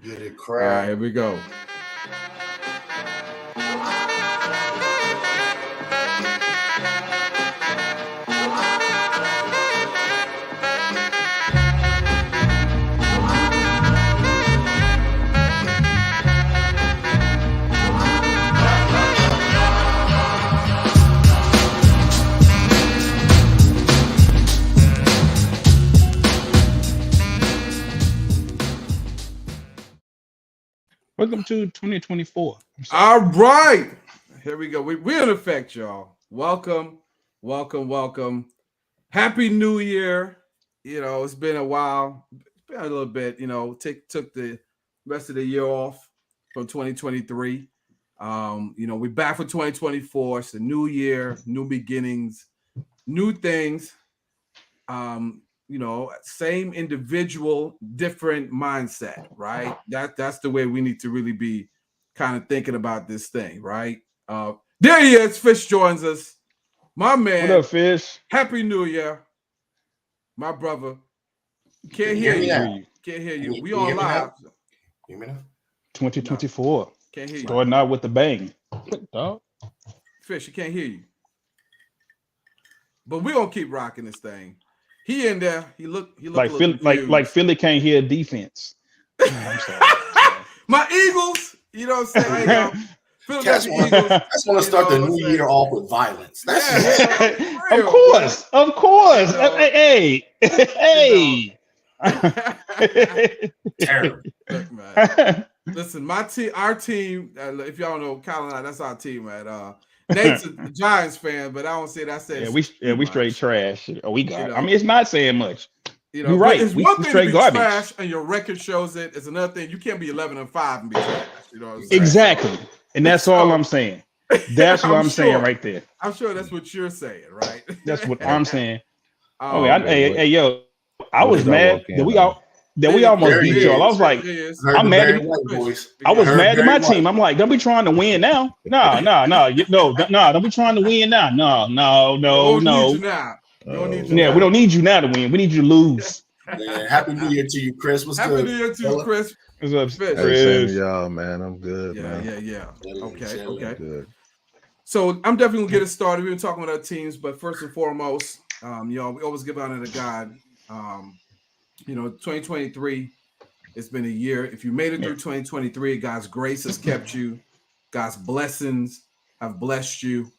Get it All right, here we go. Welcome to 2024. All right. Here we go. We're in effect, y'all. Welcome. Happy New Year. You know, it's been a while. It's been a little bit, you know, took the rest of the year off from 2023. You know, we're back for 2024. It's a new year, new beginnings, new things. You know, same individual, different mindset, right? That's the way we need to really be kind of thinking about this thing, right? There he is. Fish joins us. My man. What up, Fish? Happy New Year. My brother. Can't hear you. Can't hear you. We on live. Hear me now? 2024. No. Can't hear you. Starting out with the bang. Dog. Fish, you can't hear you. But we're gonna keep rocking this thing. He in there. He look like Philly can't hear defense. I'm sorry. My Eagles, you know what I'm saying? That's want to start the new year off with violence. That's of course. Hey. Terrible. Look, man. Listen, our team. If y'all know, Kyle and I, that's our team, man. Nate's a Giants fan, but I don't say that. We straight trash. I mean, it's not saying much. You know, you're right. It's we one thing straight to be garbage. trash, and your record shows it. It's another thing. You can't be 11-5 and be trash. You know what I'm saying? Exactly, and that's all I'm saying. That's what I'm saying right there. I'm sure that's what you're saying, right? That's what I'm saying. Hey, yo, I was mad that we almost beat y'all. I was like, I'm mad. I was mad at my team. I'm like, don't be trying to win now. No. Don't be trying to win now. No. We don't need you now to win. We need you to lose. Man, Happy New Year to you, Chris. What's Happy good? New Year to you, Chris. What's up, Chris? Hey, y'all, man. I'm good, man. Yeah. Okay. Good. So I'm definitely gonna get it started. We've been talking about our teams, but first and foremost, y'all, we always give honor to God. You know, 2023, it's been a year. If you made it through 2023, God's grace has kept you. God's blessings have blessed you.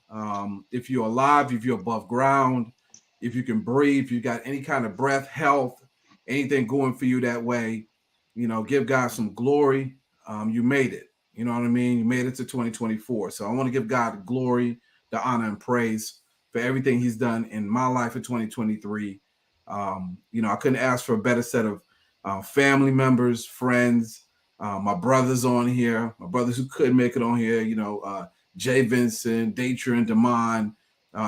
If you're alive, if you're above ground, if you can breathe, if you got any kind of breath, health, anything going for you that way, you know, give God some glory. You made it. You know what I mean? You made it to 2024. So I want to give God the glory, the honor, and praise for everything he's done in my life in 2023. You know, I couldn't ask for a better set of family members, friends, my brothers on here, my brothers who couldn't make it on here, you know, Jay Vincent, Datrin, Damon,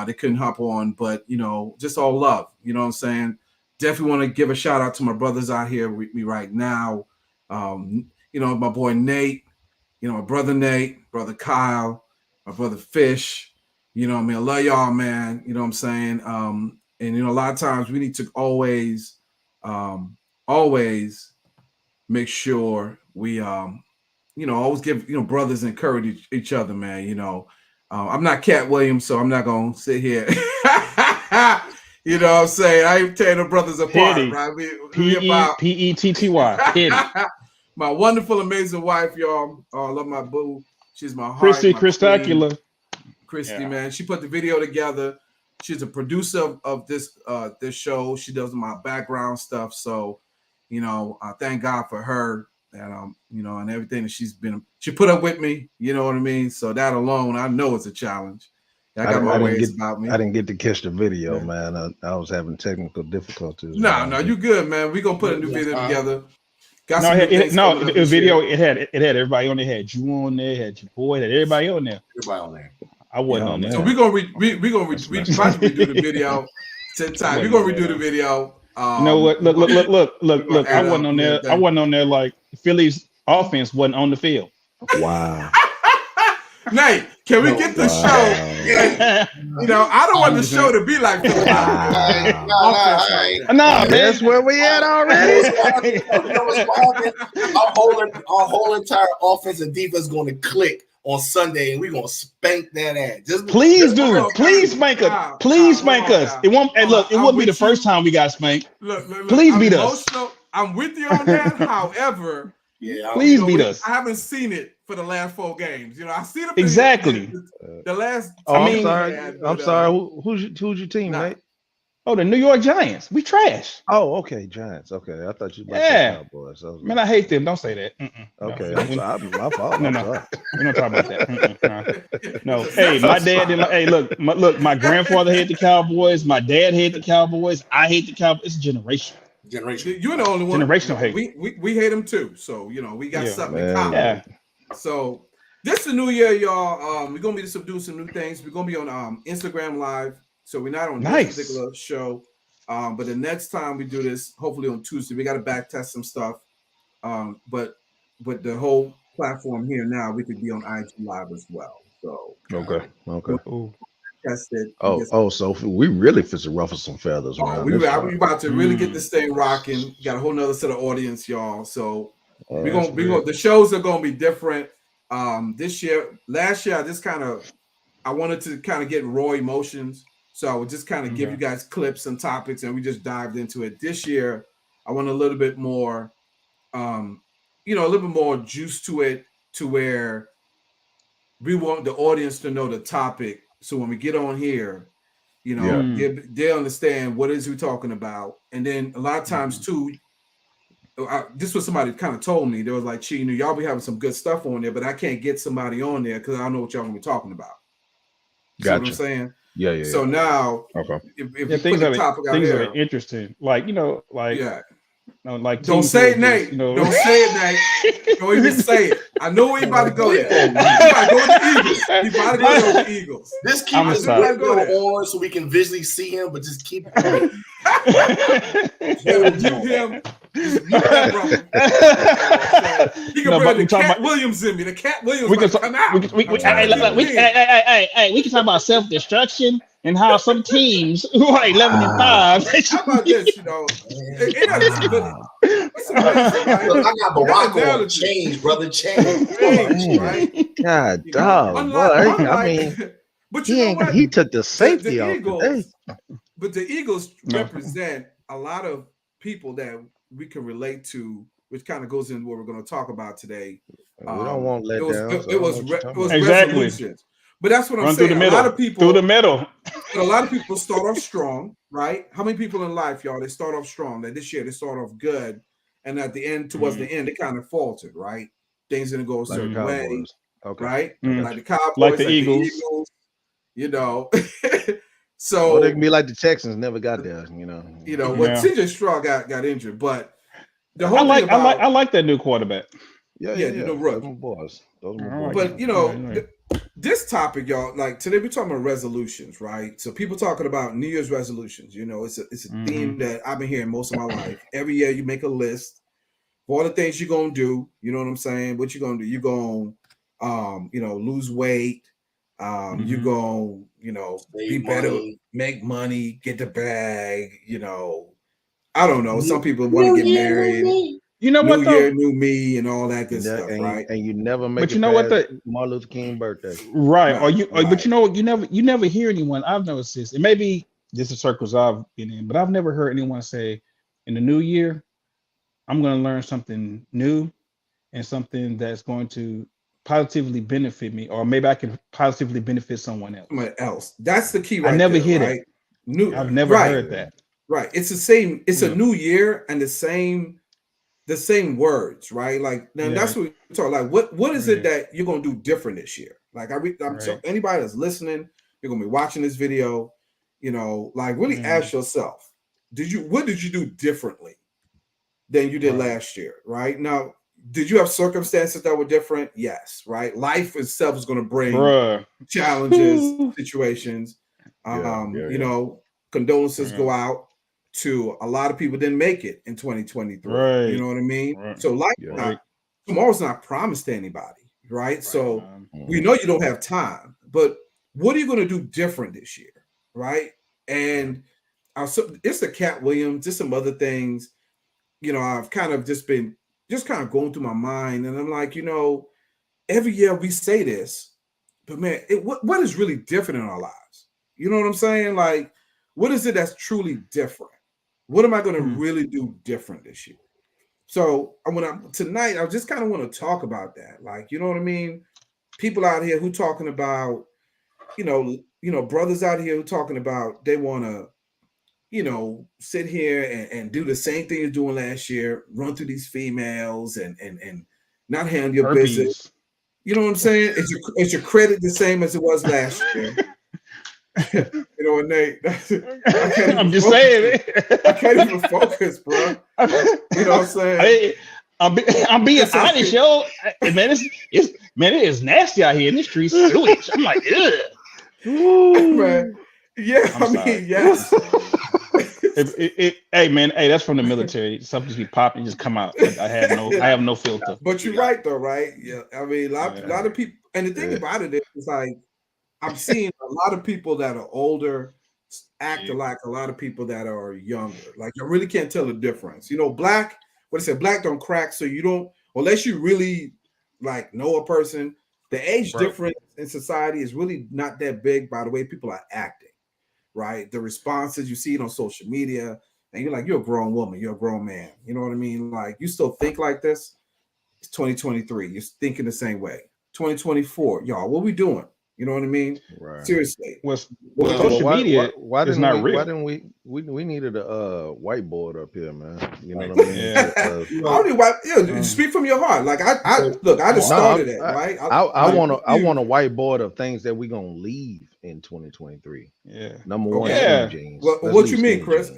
they couldn't hop on, but, you know, just all love, you know what I'm saying? Definitely want to give a shout out to my brothers out here with me right now. You know, my boy Nate, you know, my brother Nate, brother Kyle, my brother Fish, you know what I mean? I love y'all, man. You know what I'm saying? And, you know, a lot of times we need to always make sure we, you know, always give, you know, brothers encourage each other, man. You know, I'm not Cat Williams, so I'm not going to sit here. You know what I'm saying? I ain't tearing the brothers apart, right? Petty. My wonderful, amazing wife, y'all. I love my boo. She's my heart. Christacula. Christy, man. She put the video together. She's a producer of this show. She does my background stuff. So, you know, I thank God for her and you know, and everything that she put up with me. You know what I mean? So that alone, I know it's a challenge. I got my ways about me. I didn't get to catch the video, man. I was having technical difficulties. No, you good, man. We're gonna put a new video together. The video it had everybody on there. It had you on there, it had your boy, it had everybody on there. I wasn't on there. So we're gonna redo the video 10 times. We're gonna redo the video. You know what? Look. I wasn't on there. I wasn't on there like Philly's offense wasn't on the field. Wow. Nate, Can we get the show? Yeah. You know, I don't want the show to be like Philip. No, that's where we at already. You know what's happening? Our whole entire offense and defense going to click on Sunday, and we're gonna spank that ass. Please spank us. Please spank us. It won't. Hey, look, it wouldn't be the first time we got spanked. Look, please beat us. I'm with you on that. However, please beat us. I haven't seen it for the last 4 games. You know, I see them exactly. The last. I'm sorry. Who's your team, mate? Oh, the New York Giants. We trash. Oh, okay, Giants. Okay, I thought you. Cowboys. Man, I hate them. Don't say that. Okay, my fault. No, we don't talk about that. No. Hey, my dad didn't. Hey, look. My grandfather hated the Cowboys. My dad hated the Cowboys. I hate the Cowboys. It's generation. You're the only one. Generational hate. We hate them too. So we got something in common. Yeah. So this is the new year, y'all. We're gonna be doing some new things. We're gonna be on Instagram Live. So we're not on this particular show. But the next time we do this, hopefully on Tuesday, we got to back test some stuff. But with the whole platform here now, we could be on IG Live as well. So okay. Test it. So we really fit to ruffle some feathers. We about to really get this thing rocking. Got a whole nother set of audience, y'all. So we're gonna the shows are gonna be different. Last year, I wanted to kind of get raw emotions. So I would just kind of give you guys clips and topics, and we just dived into it. This year, I want a little bit more, a little bit more juice to it, to where we want the audience to know the topic. So when we get on here, they understand what it is we're talking about. And then a lot of times too, this was somebody kind of told me. They was like, Chee, y'all be having some good stuff on there, but I can't get somebody on there because I don't know what y'all gonna be talking about. Gotcha. See what I'm saying? Yeah. So now, if things are interesting, like don't say it, Nate. Don't say it, Nate. Don't even say it. I know we about to go there. He about to go to the Eagles. He about to go to the Eagles. Just keep this video on so we can visually see him, but just keep it. Him. He can bring the Cat Williams in me. The Cat Williams we can come out. We can talk about self-destruction and how some teams who are 11-5. How about this? I got Barack on change, brother. Change, right? God, dog. I mean, but he took the safety off today. But the Eagles represent a lot of people that we can relate to, which kind of goes into what we're going to talk about today. We don't want let down. It was resolutions. But that's what I'm saying. A lot of people through the middle. A lot of people start off strong, right? How many people in life, y'all, they start off strong? That this year they start off good, and at the end, towards the end, they kind of faltered, right? Things didn't go a certain way, right? Like the Cowboys, like the Eagles. So they can be like the Texans, never got there, CJ Stroud got injured, but the whole I like that new quarterback. Those boys. But this topic, y'all, like today we're talking about resolutions, right? So people talking about New Year's resolutions. It's a theme that I've been hearing most of my life. Every year you make a list for all the things you're gonna do. You know what I'm saying? What you're gonna do? You're gonna lose weight. You're gonna be better, make money, get the bag. I don't know. Some people want to get married. New year, new me, and all that good stuff, right? And you never make. But you know what? Martin Luther King birthday, right? But you never hear anyone. I've noticed this. It may be just the circles I've been in, but I've never heard anyone say, "In the new year, I'm going to learn something new, and something that's going to positively benefit me, or maybe I can positively benefit someone else." That's the key. Right, I never hear that. I've never heard that. Right. It's the same. It's a new year and the same words, right? Like now that's what we talk. Like what is it that you're gonna do different this year? Like I'm so anybody that's listening, you're gonna be watching this video, like really ask yourself, what did you do differently than you did last year? Right now, did you have circumstances that were different? Yes, right. Life itself is gonna bring challenges, situations. Condolences go out to a lot of people didn't make it in 2023. Right. You know what I mean? Right. So tomorrow's not promised to anybody, right? So we know you don't have time. but what are you going to do different this year, right? And it's a Cat Williams, just some other things, I've kind of just been going through my mind, and I'm like, every year we say this, but man, what is really different in our lives? You know what I'm saying? Like, what is it that's truly different? What am I going to really do different this year? So tonight, I just kind of want to talk about that. Like, you know what I mean? People out here who talking about, brothers out here who talking about they want to, sit here and do the same thing you're doing last year, run through these females and not handle your business. You know what I'm saying? Is your credit the same as it was last year? And Nate, I'm just saying, I can't even focus, bro. You know what I'm saying? I'm being honest, yo. Man, it is nasty out here in the streets. Sewage. I'm like, ugh. Man. Yeah, yes. Hey man, that's from the military. Something just be popping, just come out. I have no filter. But you're right though, right? Yeah, I mean, a lot of people, and the thing about it is like I'm seeing a lot of people that are older act like a lot of people that are younger. Like I really can't tell the difference. Black don't crack, so you don't, unless you really like know a person. The age difference in society is really not that big by the way people are acting. Right, the responses you see it on social media, and you're like, you're a grown woman, you're a grown man. You know what I mean? Like, you still think like this. It's 2023. You're thinking the same way. 2024, y'all, what we doing? You know what I mean? Right. Seriously. Social media is not real. Why didn't we needed a whiteboard up here, man? You know what I mean? Speak from your heart. Like I just started it, right? I want a whiteboard of things that we're gonna leave in 2023. Yeah. Number one, skinny jeans. Well, what you mean, Chris?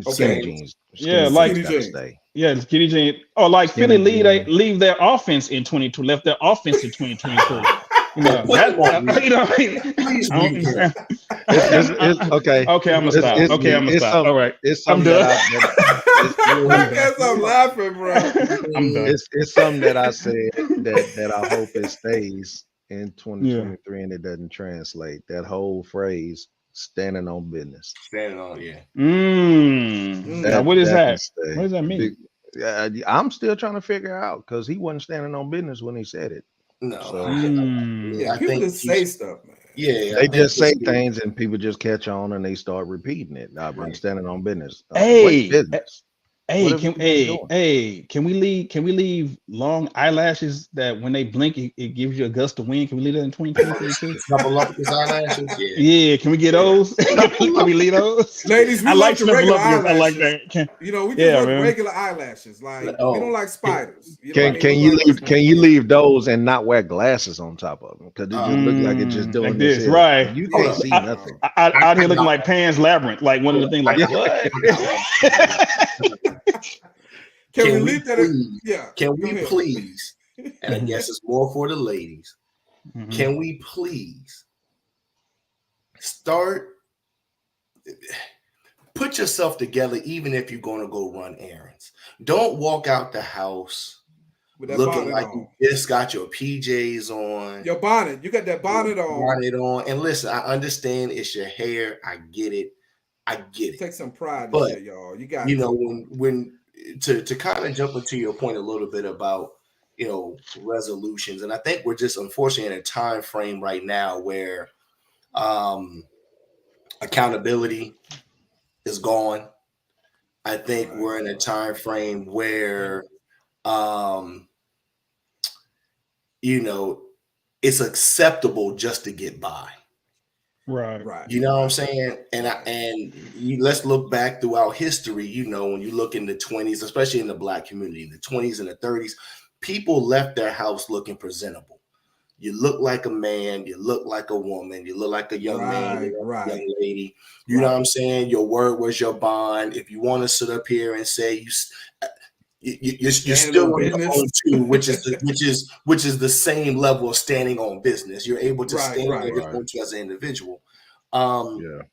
Skinny jeans. Like stay. Yeah, skinny jeans. Oh, like Philly leave their offense in 22, left their offense in 2023. Okay. Okay, I'm gonna stop. All right, I'm done. I guess I'm laughing, bro. I'm done. It's something that I said that I hope it stays in 2023 and it doesn't translate. That whole phrase, standing on business. Standing on, Now, what is that? What does that mean? I'm still trying to figure out because he wasn't standing on business when he said it. No, I think just say stuff, man. Yeah, they just say things and people just catch on and they start repeating it. I've been standing on business. Can we leave long eyelashes that when they blink it gives you a gust of wind? Can we leave that in 2023? eyelashes? Yeah, can we get those? Can we leave those? Ladies, we like the regular eyelashes. I like that. We just want regular eyelashes. Like we don't like spiders. Can you leave those and not wear glasses on top of them? Because it just look like it's just doing like this, right? You can't see nothing. Out here looking like Pan's Labyrinth, like one of the things like what? Can we leave that? Can we please? And I guess it's more for the ladies. Mm-hmm. Can we please put yourself together, even if you're going to go run errands? Don't walk out the house looking like you just got your PJs on. Your bonnet. You got that bonnet on. And listen, I understand it's your hair. I get it. Take some pride in it, y'all. You got when to kind of jump into your point a little bit about resolutions, and I think we're just unfortunately in a time frame right now where accountability is gone. I think we're in a time frame where it's acceptable just to get by. Right. You know what I'm saying? Let's look back throughout history. When you look in the 20s, especially in the Black community, the 20s and the 30s, people left their house looking presentable. You look like a man, you look like a woman, you look like a young man, you look like a young lady. You know what I'm saying? Your word was your bond. If you want to sit up here and say you're still on your own too, which is the same level of standing on business. You're able to stand on your own too as an individual. Men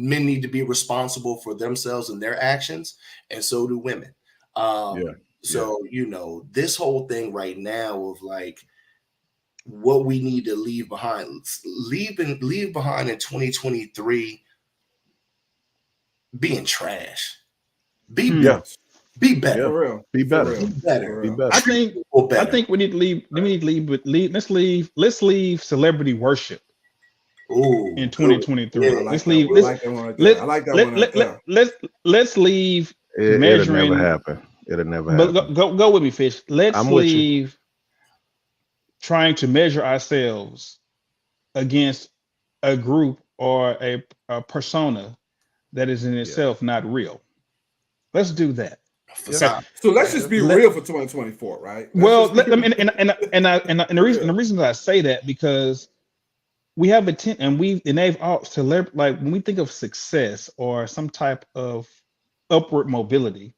need to be responsible for themselves and their actions, and so do women. So this whole thing right now of like what we need to leave behind. Leave behind in 2023 being trash. Be better. Be better. For real. Be better. For real. Be better. Be better. I think we need to leave. Let's leave celebrity worship. Ooh, in 2023. Yeah, let's leave. I like that one right there. I like that one right there. Let's leave It'll measuring. never happen. It'll never happen. But go with me, Fish. Let's leave trying to measure ourselves against a group or a persona that is in itself not real. Let's do that. Okay. So let's just be real for 2024, right? Well, the reason that I say that because we have they've all like when we think of success or some type of upward mobility,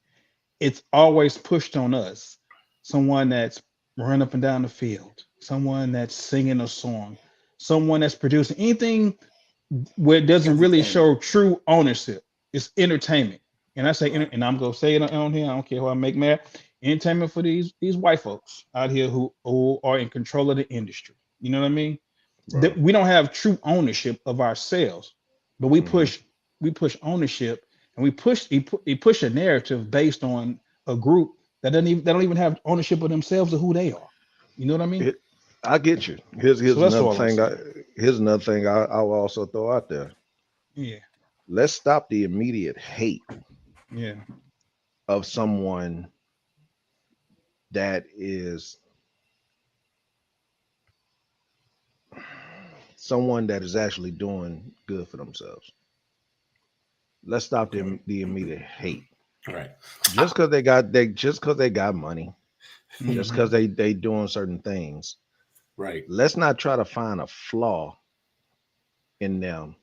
it's always pushed on us. Someone that's running up and down the field, someone that's singing a song, someone that's producing anything where it doesn't really show true ownership. It's entertainment. And I say, and I'm gonna say it on here. I don't care who I make mad. Entertainment for these white folks out here who are in control of the industry. You know what I mean? That we don't have true ownership of ourselves, but we push ownership, and we push a narrative based on a group that don't even have ownership of themselves or who they are. You know what I mean? I get you. Here's another thing. I'll also throw out there. Yeah. Let's stop the immediate hate. Yeah. Of someone that is actually doing good for themselves. Let's stop the immediate hate. Right. Just because they got money, just because they doing certain things. Right. Let's not try to find a flaw in them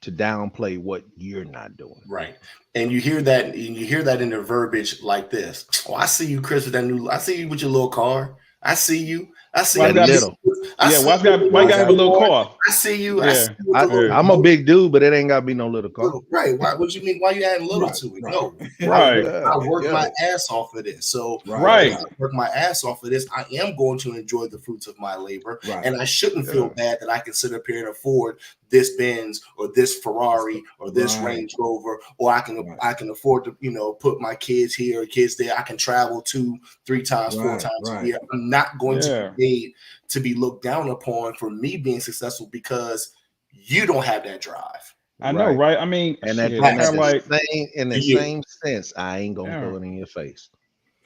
to downplay what you're not doing. Right. And you hear that in the verbiage like this. Oh, I see you, Chris, with that I see you with your little car. I see you. I see you. Little. Why you got a little car? I see you. Yeah. I'm a big dude, but it ain't gotta be no little car. Right. What you mean? Why you adding little to it? No. Right. I work my ass off of this. So right. I work my ass off of this. I am going to enjoy the fruits of my labor. Right. And I shouldn't feel bad that I can sit up here and afford this Benz or this Ferrari or this Range Rover, or I can afford to, put my kids here or kids there. I can travel 2-3 times, 4 times a year. I'm not going to be made to be looked down upon for me being successful because you don't have that drive. I know, right? I mean, and in the same sense, I ain't gonna throw it in your face.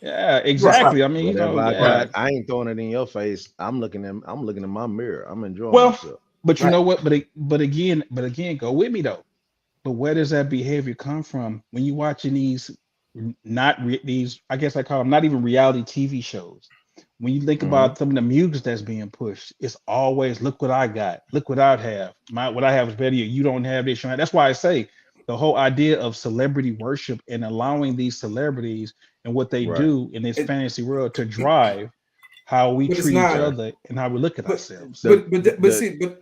Yeah, exactly. I mean, I ain't throwing it in your face. I'm looking in my mirror. I'm enjoying myself. But you know what? But again, go with me though. But where does that behavior come from when you watching these? I guess I call them not even reality TV shows. When you think about some of the music that's being pushed, it's always look what I got, look what I have. What I have is better. You don't have this. That's why I say the whole idea of celebrity worship and allowing these celebrities and what they do in this fantasy world to drive how we treat each other and how we look at ourselves. But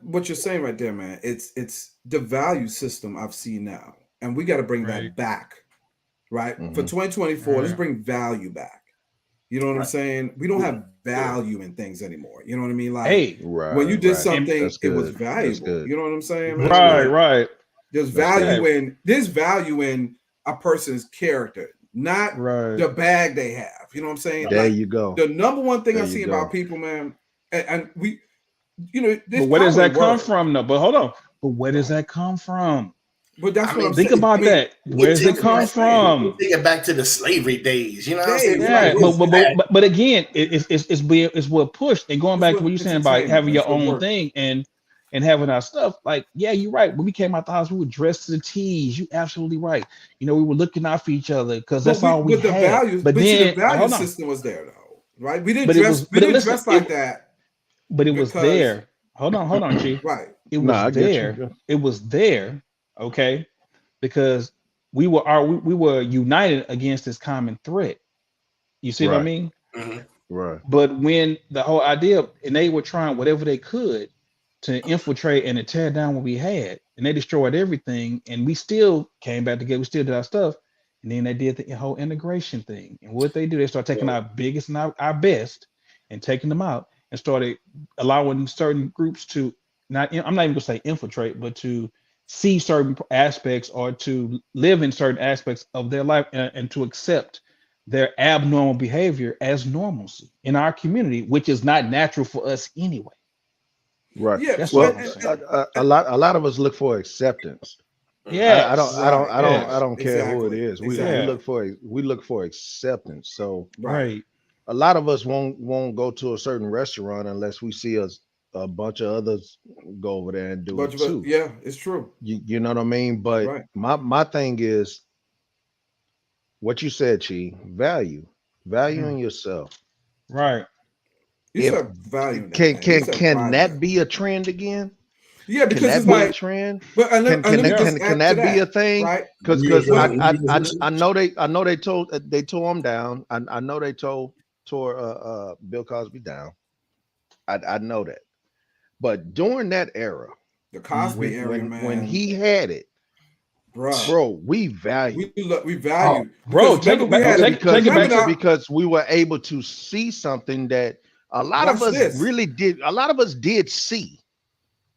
what you're saying right there, man, it's the value system I've seen now, and we got to bring that back, right? For 2024, let's bring value back. You know what I'm saying? We don't have value in things anymore. You know what I mean? Like when you did something, it was valuable. You know what I'm saying? Right. There's value in a person's character, not the bag they have. You know what I'm saying? There you go. The number one thing I see about people, man, and we, but where does that come from? No, but hold on. But where does that come from? But that's what I'm think about that. Where does it come from? Take it back to the slavery days. You know what I'm saying? Yeah, but again, it's what pushed. And going back to what you're saying about having your own thing and having our stuff. Like, yeah, you're right. When we came out the house, we were dressed to the T's. You absolutely right. We were looking out for each other because that's all we had. But then the value system was there, though, right? We didn't dress like that. But it was there. Hold on, Chee. Right. It was there. It was there. Okay, because we were united against this common threat. You see what I mean? Right. But when the whole idea, and they were trying whatever they could to infiltrate and to tear down what we had, and they destroyed everything, and we still came back together. We still did our stuff, and then they did the whole integration thing. And what they do, they start taking our biggest and our best and taking them out and started allowing certain groups to I'm not even gonna say infiltrate, but to see certain aspects or to live in certain aspects of their life and to accept their abnormal behavior as normalcy in our community, which is not natural for us anyway. Right. Yeah. That's Well, a lot of us look for acceptance. Yeah. I don't care who it is. We look for acceptance. So right. A lot of us won't go to a certain restaurant unless we see a bunch of others go over there and do it too. Yeah, it's true. You know what I mean? But my thing is what you said, Chee, value in yourself. Right. You said value. Can that be a trend again? Yeah, because it's like a trend. But can that be a thing? Right? Because I know they tore him down. I know they tore Bill Cosby down. I know that. But during that era, the Cosby era, man, when he had it, bro, we value. We value, bro. Take it back because we were able to see something that a lot of us really did. A lot of us did see.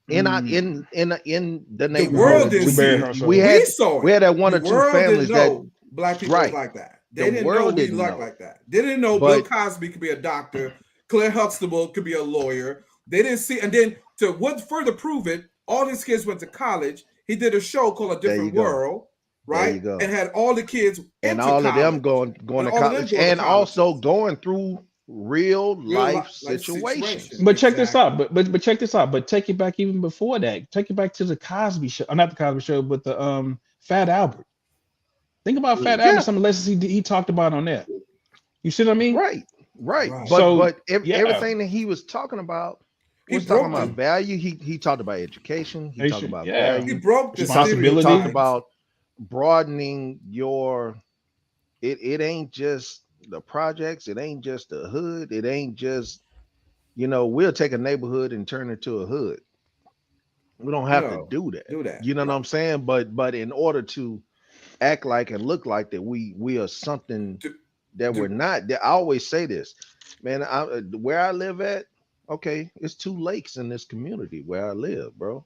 In the neighborhood, the world didn't see. We saw it. We had that one or two families that black people was like that. They didn't know we looked like that. They didn't know Bill Cosby could be a doctor, Claire Huxtable could be a lawyer. They didn't see, and then to what further prove it, all his kids went to college. He did a show called A Different World, right? And had all the kids and all college. Of them going to college and also going through real life situations. But check this out. But check this out. But take it back even before that. Take it back to the Cosby Show. Not the Cosby Show, but the Fat Albert. Think about Fat Albert. Some of the lessons he talked about on that. You see what I mean? Right. But everything that he was talking about. He was talking about value. He talked about education. He talked about value. He broke the responsibility. He talked about broadening your. It ain't just the projects. It ain't just the hood. It ain't just, we'll take a neighborhood and turn it to a hood. We don't have to do that. You know what I'm saying? But in order to act like and look like that, we are something that we're not. I always say this, man. Where I live at. Okay, it's 2 lakes in this community where I live, bro.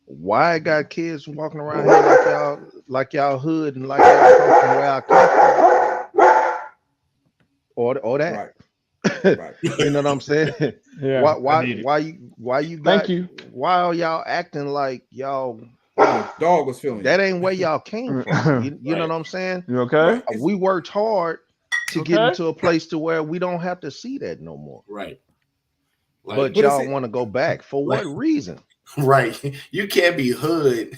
Why I got kids walking around here like y'all hood and like y'all come from where I come from? Or that. Right. You know what I'm saying? Yeah. Why you got, Thank you. Why are y'all acting like y'all dog was feeling that ain't where y'all came from? You know what I'm saying? You okay? We worked hard to get into a place to where we don't have to see that no more. Right. But y'all want to go back for what reason? Right. You can't be hood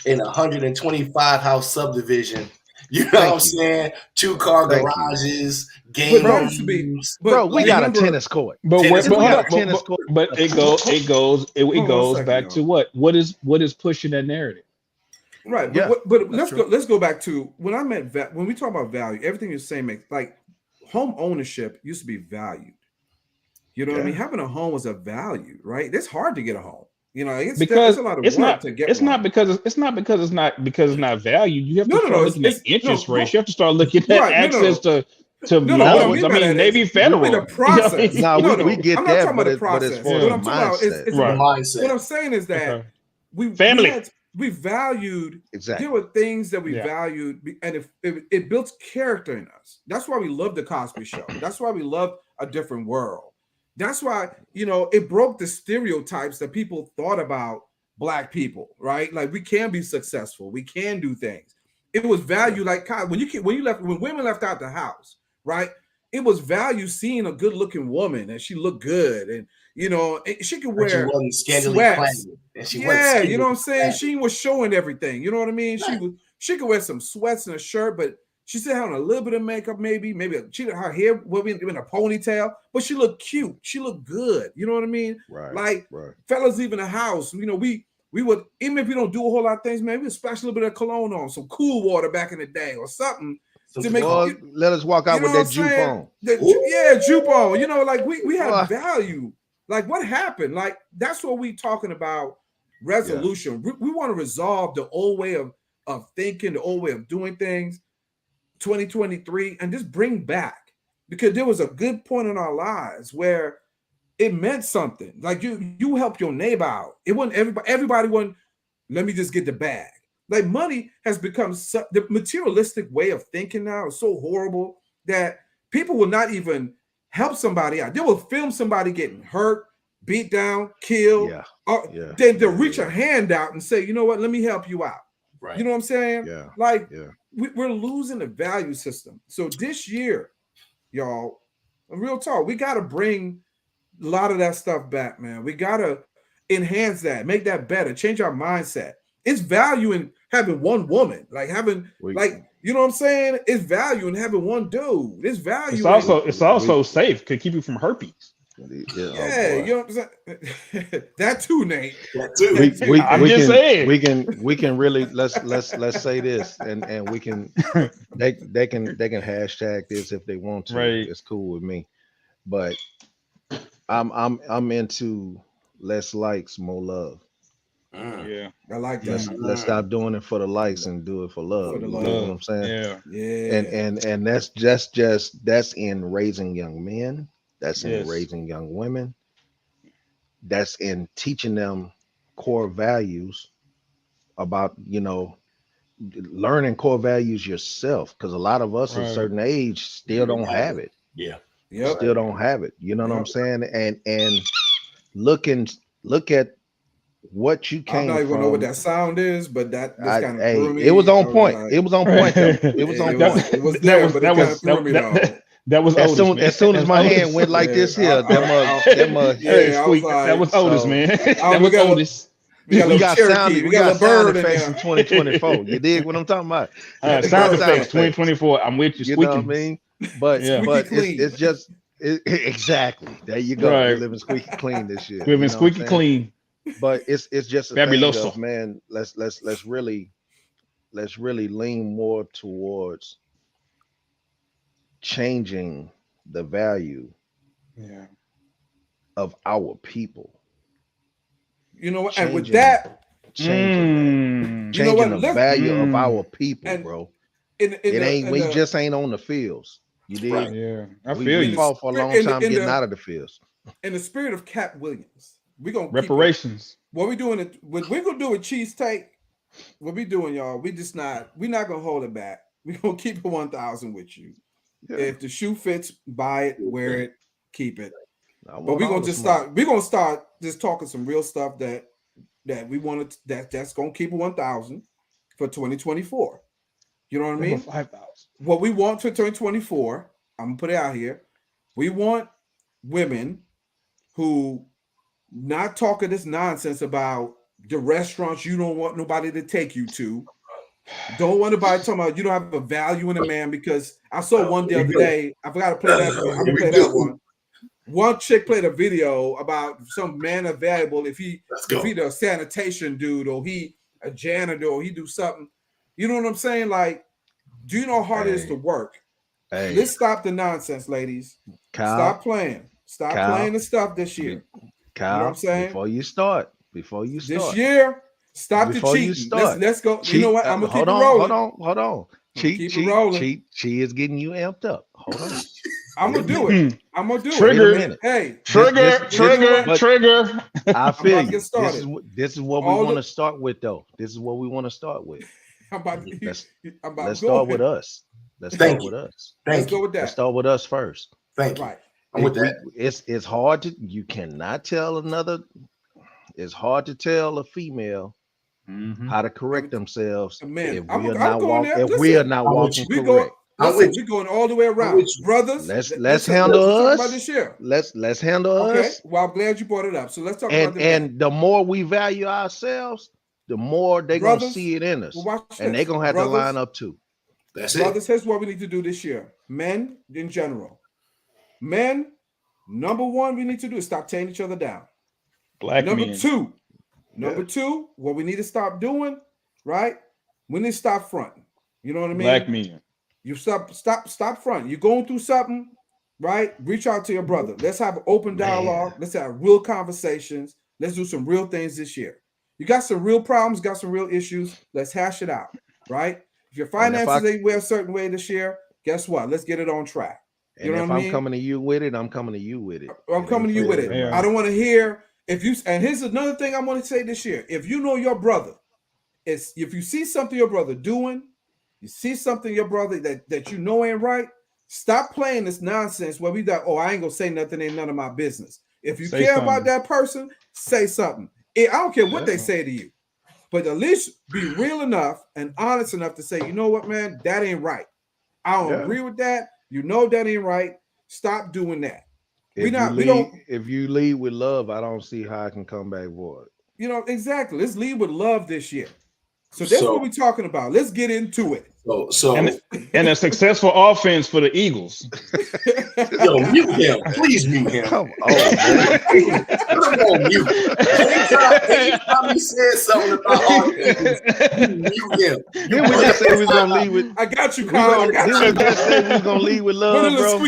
in a 125 house subdivision. You know what I'm saying? 2-car garages, game rooms. Bro, we got a tennis court. But it goes back to what is pushing that narrative. Right. But let's go back to when we talk about value, everything you're saying makes like home ownership used to be valued. You know what I mean? Having a home was a value, right? It's hard to get a home. It's a lot of work to get. It's not because it's not valued. You have to start looking at interest rates. You have to start looking at access to loans. I mean, maybe federal. The process. We get I'm not that, talking about the process. What I'm talking about is the mindset. What I'm saying is that we valued. Exactly. There were things that we valued, and it built character in us. That's why we love the Cosby Show. That's why we love A Different World. That's why, it broke the stereotypes that people thought about Black people, right? Like we can be successful. We can do things. It was value like when women left out the house, right? It was value seeing a good looking woman and she looked good and, she could wear sweats. You know what I'm saying? She was showing everything. You know what I mean? Right. She could wear some sweats and a shirt, but she still having a little bit of makeup, maybe her hair will be in a ponytail, but she looked cute. She looked good. You know what I mean? Right. Fellas leaving the house, we would, even if we don't do a whole lot of things, man, we would splash a little bit of cologne on, some cool water back in the day or something to make let us walk out with that jupe on. Jupe on. Like we had value. Like what happened? Like that's what we talking about. Resolution. We want to resolve the old way of thinking, the old way of doing things. 2023 and just bring back, because there was a good point in our lives where it meant something. Like you help your neighbor out. It wasn't everybody wasn't, let me just get the bag. Like money has become the materialistic way of thinking now is so horrible that people will not even help somebody out. They will film somebody getting hurt, beat down, killed. Then they'll reach a hand out and say, you know what, let me help you out. Right. You know what I'm saying? Yeah. Like we're losing the value system. So this year, y'all, real talk, we got to bring a lot of that stuff back, man. We got to enhance that, make that better, change our mindset. It's value in having one woman, like having, you know what I'm saying? It's value in having one dude. It's value. It's also safe. Could keep you from herpes. Yeah, you know what I'm saying? That too, Nate. That too. I'm just saying. We can really let's say this, and we can they can hashtag this if they want to. Right. It's cool with me, but I'm into less likes, more love. Yeah, I like that. Let's stop doing it for the likes and do it for love. You know what I'm saying? Yeah. And that's in raising young men. That's in raising young women. That's in teaching them core values about, learning core values yourself. Because a lot of us at a certain age still don't have it. Yeah. Still don't have it. You know what I'm saying? And look at what you came from. I'm not even know what that sound is, but that kind of threw me. It was on point. It was on point though. It was on point. It was there, but it kind of threw me though. That was Otis, as soon as my hand went like this here, that was Otis, man. That was Otis. We got sound effects in 2024. You dig what I'm talking about? Sound effects 2024. I'm with you. You know what I mean? But it's just exactly. There you go. Right. We're living squeaky clean this year. Living squeaky clean. But it's just a thing of, man. Let's really lean more towards changing the value of our people. You know what? And with that, changing the value of our people, bro. We just ain't on the fields. You did. Right. Yeah, I feel you. Fought for a long time getting out of the fields. In the spirit of Cat Williams, we're gonna reparations. What we doing? What we're gonna do with CheesTake? What we doing, y'all? We're not gonna hold it back. We're gonna keep it 1,000 with you. Yeah. If the shoe fits, buy it, wear it, keep it. But we're gonna just start. We're gonna start just talking some real stuff that we wanted. That's gonna keep it 1,000 for 2024. You know what I mean? 5,000. What we want for 2024, I'm gonna put it out here. We want women who not talking this nonsense about the restaurants you don't want nobody to take you to. Don't want nobody talking about you don't have a value in a man, because I saw one the other day. I forgot to play that. I'm gonna play that one. One chick played a video about some man available if he a sanitation dude or he a janitor or he do something. You know what I'm saying? Like, do you know how hard it is to work? Let's stop the nonsense, ladies. Kyle, stop playing. Stop playing the stuff this year. Kyle, you know what I'm saying? Before you start. This year, stop the cheating. Let's go. You know what? I'm gonna keep it rolling. Hold on. Chee is getting you amped up. Hold on. I'm gonna do it. I'm gonna do it. Hey, trigger. I feel you. This is what we want to start with, though. This is what we want to start with. Let's start with us. Let's start with us. Let's go with that. Let's start with us first. Thank you. Right. It's hard to. You cannot tell another. It's hard to tell a female how to correct themselves if we are not walking correct. We're going all the way around, brothers. Let's handle us. Let's handle us. Okay. Well, I'm glad you brought it up. So let's talk about this. And the more we value ourselves, the more they're gonna see it in us, and they're gonna have to line up too. That's brothers, here's what we need to do this year. Men in general. Men, number one, we need to do is stop tearing each other down. Number two, what we need to stop doing, right? We need to stop fronting. You know what I mean? Black men. You stop fronting. You're going through something, right? Reach out to your brother. Let's have an open dialogue. Let's have real conversations. Let's do some real things this year. You got some real problems, got some real issues. Let's hash it out, right? If your finances ain't a certain way this year, guess what? Let's get it on track. And if I'm coming to you with it, I'm coming to you with it. I'm coming to you with it. I don't want to hear if you. And here's another thing I want to say this year: if you know your brother, if you see something your brother doing, you see something your brother that you know ain't right, stop playing this nonsense where we got, oh, I ain't gonna say nothing, ain't none of my business. If you care about that person, say something. I don't care what they say to you, but at least be real enough and honest enough to say, you know what, man, that ain't right. I don't agree with that. You know that ain't right. Stop doing that. If you lead with love, I don't see how I can come back void. You know, exactly. Let's lead with love this year. So that's what we're talking about. Let's get into it. And a successful offense for the Eagles. Yo, mute him. Please mute him. Come on, man. Put him on mute. Anytime he says something about our Eagles, you mute him. Then we just say we was gonna leave with. I got you, Kyle. Then we just say we was gonna leave with love, bro.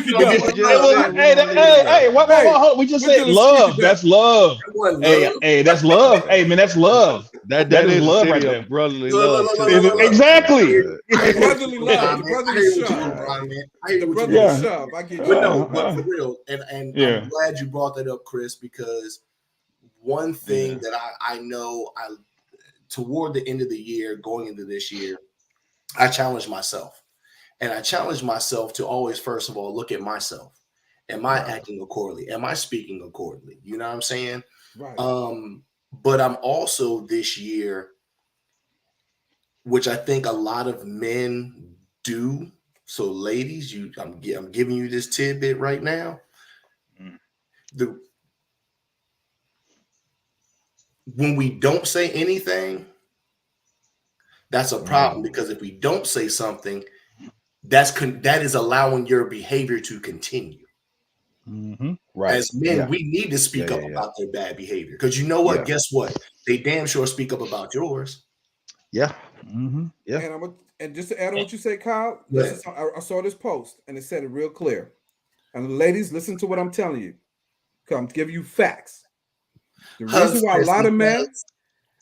Hey, what? We just said love. That's love. Hey, that's love. Hey, man, that's love. That is love right there. Brotherly love. Exactly. Brotherly love. Brotherly shove. I get you. But no, but for real, and I'm glad you brought that up, Chris, because one thing that I know toward the end of the year, going into this year, I challenged myself. And I challenged myself to always, first of all, look at myself. Am I acting accordingly? Am I speaking accordingly? You know what I'm saying? Right. But I'm also this year, which I think a lot of men do. So, ladies, I'm giving you this tidbit right now. When we don't say anything, that's a problem, because if we don't say something, that is allowing your behavior to continue. Right. As men, we need to speak up about their bad behavior, because you know what? Guess what? They damn sure speak up about yours. Yeah. Yeah. And just to add on what you say, Kyle, I saw this post and it said it real clear. And ladies, listen to what I'm telling you. I'm giving you facts. The reason why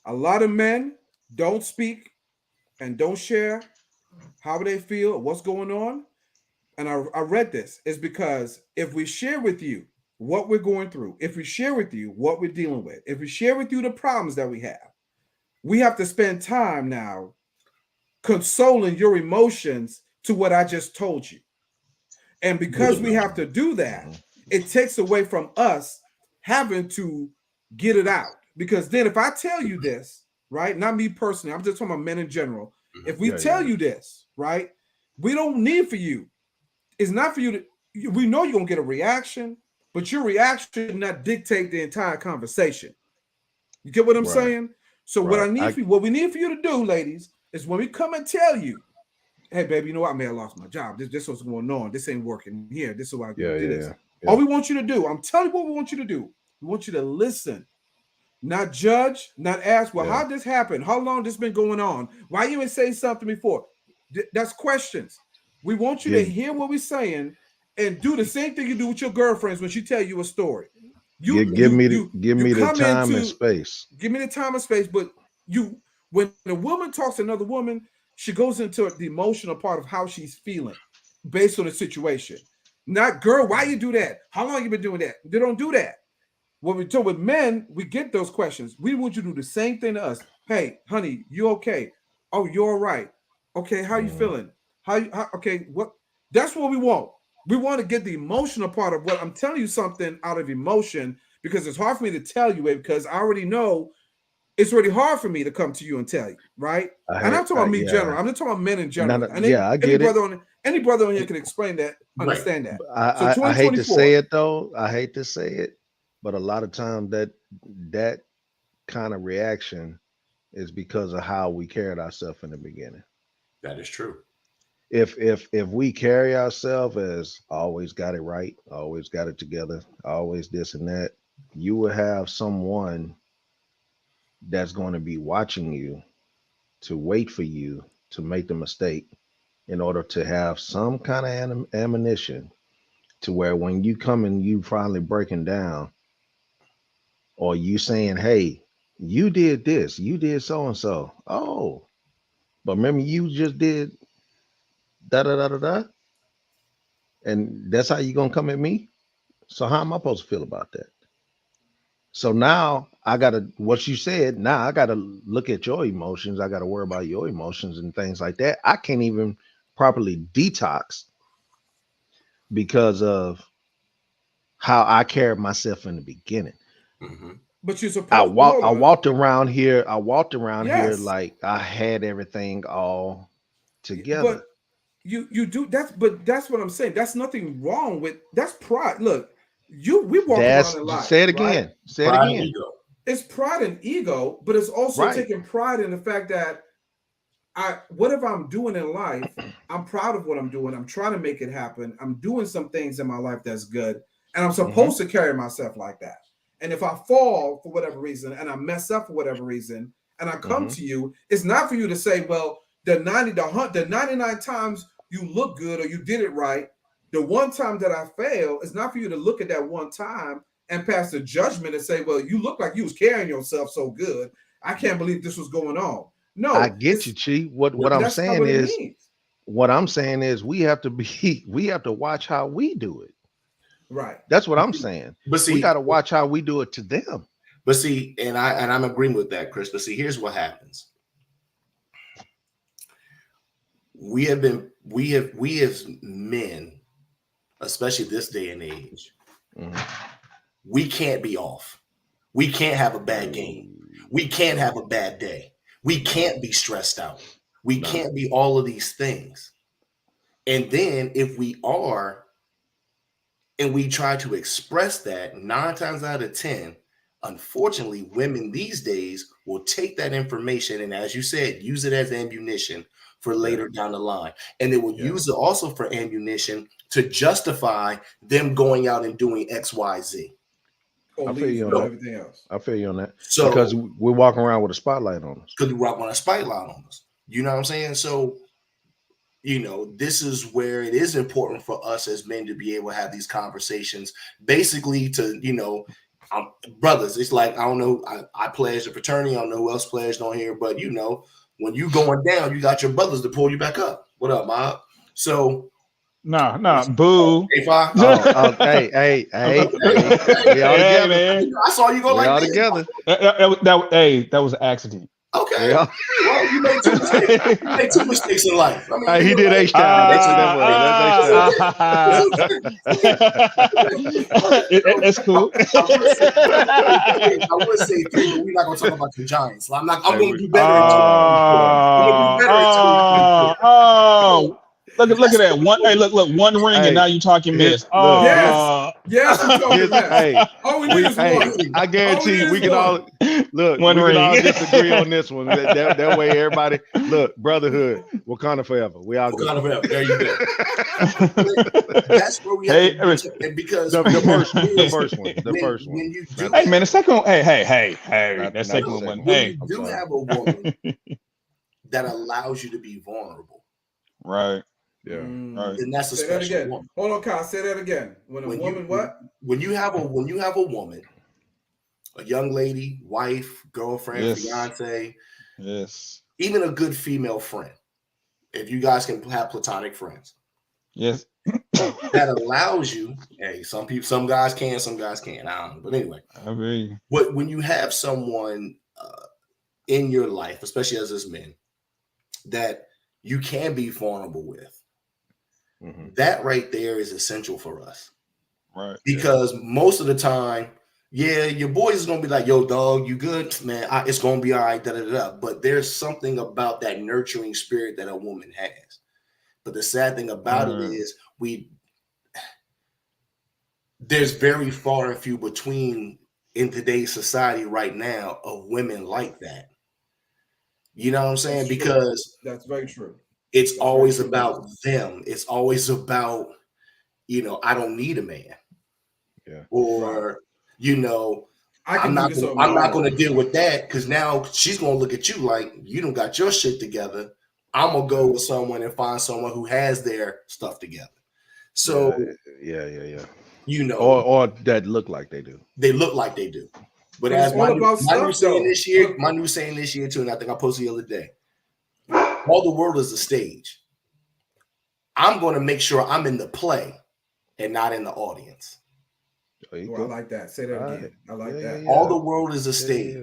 a lot of men don't speak and don't share how they feel, what's going on, and I read this, is because if we share with you what we're going through, if we share with you what we're dealing with, if we share with you the problems that we have to spend time now consoling your emotions to what I just told you. And because we have to do that, it takes away from us having to get it out. Because then if I tell you this, right, not me personally, I'm just talking about men in general. If we tell you this, right, we don't need for you. It's not for you to, we know you're going to get a reaction, but your reaction should not dictate the entire conversation. You get what I'm saying? So what we need for you to do, ladies, is when we come and tell you, hey, baby, you know what? I may have lost my job. This is what's going on. This ain't working here. This is why I do this. All we want you to do, I'm telling you what we want you to do. We want you to listen, not judge, not ask, well, how this happened? How long this been going on? Why you ain't say something before? That's questions. We want you to hear what we're saying and do the same thing you do with your girlfriends when she tell you a story. Give me the time and space. Give me the time and space. But when a woman talks to another woman, she goes into the emotional part of how she's feeling based on the situation. Not, girl, why you do that? How long you been doing that? They don't do that. When we talk with men, we get those questions. We want you to do the same thing to us. Hey, honey, you okay? Oh, you're all right. Okay, how you feeling? Okay, what? That's what we want. We want to get the emotional part of what I'm telling you something out of emotion, because it's hard for me to tell you it, because I already know it's really hard for me to come to you and tell you, right? And I'm talking about me general. I'm not talking about men in general. I get it. Any brother on here can explain that, understand that. So I hate to say it though. I hate to say it, but a lot of times that kind of reaction is because of how we carried ourselves in the beginning. That is true. If we carry ourselves as always got it right, always got it together, always this and that, you will have someone that's going to be watching you to wait for you to make the mistake in order to have some kind of ammunition to where when you come and you finally breaking down, or you saying, hey, you did this, you did so and so. Oh, but remember you just did da da da da da. And that's how you gonna come at me? So how am I supposed to feel about that? So now I gotta, what you said, now I gotta look at your emotions. I gotta worry about your emotions and things like that. I can't even properly detox because of how I carried myself in the beginning. Mm-hmm. But you're supposed. I walked around here like I had everything all together. But you do that's. But that's what I'm saying. That's nothing wrong with. That's pride. Look, we walk around in life. Say it again. Right? Say it again. It's pride and ego, but it's also taking pride in the fact that whatever I'm doing in life, I'm proud of what I'm doing. I'm trying to make it happen. I'm doing some things in my life that's good, and I'm supposed to carry myself like that. And if I fall for whatever reason, and I mess up for whatever reason, and I come to you, it's not for you to say, well, the 99 times you look good or you did it right. The one time that I fail, it's not for you to look at that one time and pass the judgment and say, well, you look like you was carrying yourself so good. I can't believe this was going on. No, I get you, Chee. What I'm saying is we have to watch how we do it. Right. That's what I'm saying. But see, we got to watch how we do it to them. But see, and I'm agreeing with that, Chris. But see, here's what happens. We as men, especially this day and age, we can't be off. We can't have a bad game. We can't have a bad day. We can't be stressed out. We can't be all of these things. And then if we are, and we try to express that, 9 times out of 10, unfortunately, women these days will take that information and, as you said, use it as ammunition for later down the line. And they will use it also for ammunition to justify them going out and doing X, Y, Z. I feel you on everything else. I feel you on that. So, because we're walking around with a spotlight on us. Because we walk on a spotlight on us. You know what I'm saying? So, this is where it is important for us as men to be able to have these conversations, basically to, brothers. It's like, I don't know, I pledged a fraternity. I don't know who else pledged on here, but when you going down, you got your brothers to pull you back up. What up, Mob? So, nah, boo. Hey, hey, we all together, man. I saw you go we like all this. together. That was an accident. Okay. Yeah. Well, you made 2 mistakes. You made 2 mistakes in life. I mean, he did H-Town. It's cool. I would say 3, but we're not going to talk about the Giants. I'm going to do better at 2. Look at that one. Hey, look, one ring, and now you talking mess. Yes, I'm talking mess. Hey, all we need is one. I guarantee we can all look. One ring. All disagree on this one. That way, everybody look. Brotherhood, Wakanda forever. We all Wakanda forever. There you go. That's where we have to, because the first one. When you do, hey man, the second one. Hey, that second one. Hey, you do have a woman that allows you to be vulnerable. Right. Yeah. Right. And that's a say special that again. woman. Hold on, Kyle. Say that again. When you have a woman, a young lady, wife, girlfriend, fiance, even a good female friend, if you guys can have platonic friends, that allows you. Hey, some guys can, some guys can't. I don't know, but anyway, I agree. But when you have someone in your life, especially as men, that you can be vulnerable with. That right there is essential for us. Right. Because most of the time, your boys is going to be like, yo, dog, you good? Man, it's going to be all right, da-da-da-da. But there's something about that nurturing spirit that a woman has. But the sad thing about it is there's very far and few between in today's society right now of women like that. You know what I'm saying? Because that's very true. It's always about them. It's always about, I don't need a man. Yeah. Or, I'm not going to deal with that because now she's going to look at you like you don't got your shit together. I'm going to go with someone and find someone who has their stuff together. So, yeah. Or that look like they do. They look like they do. But as my new saying this year too, and I think I posted the other day, all the world is a stage. I'm going to make sure I'm in the play and not in the audience. I like that. Say that again. I like that. Yeah. All the world is a stage,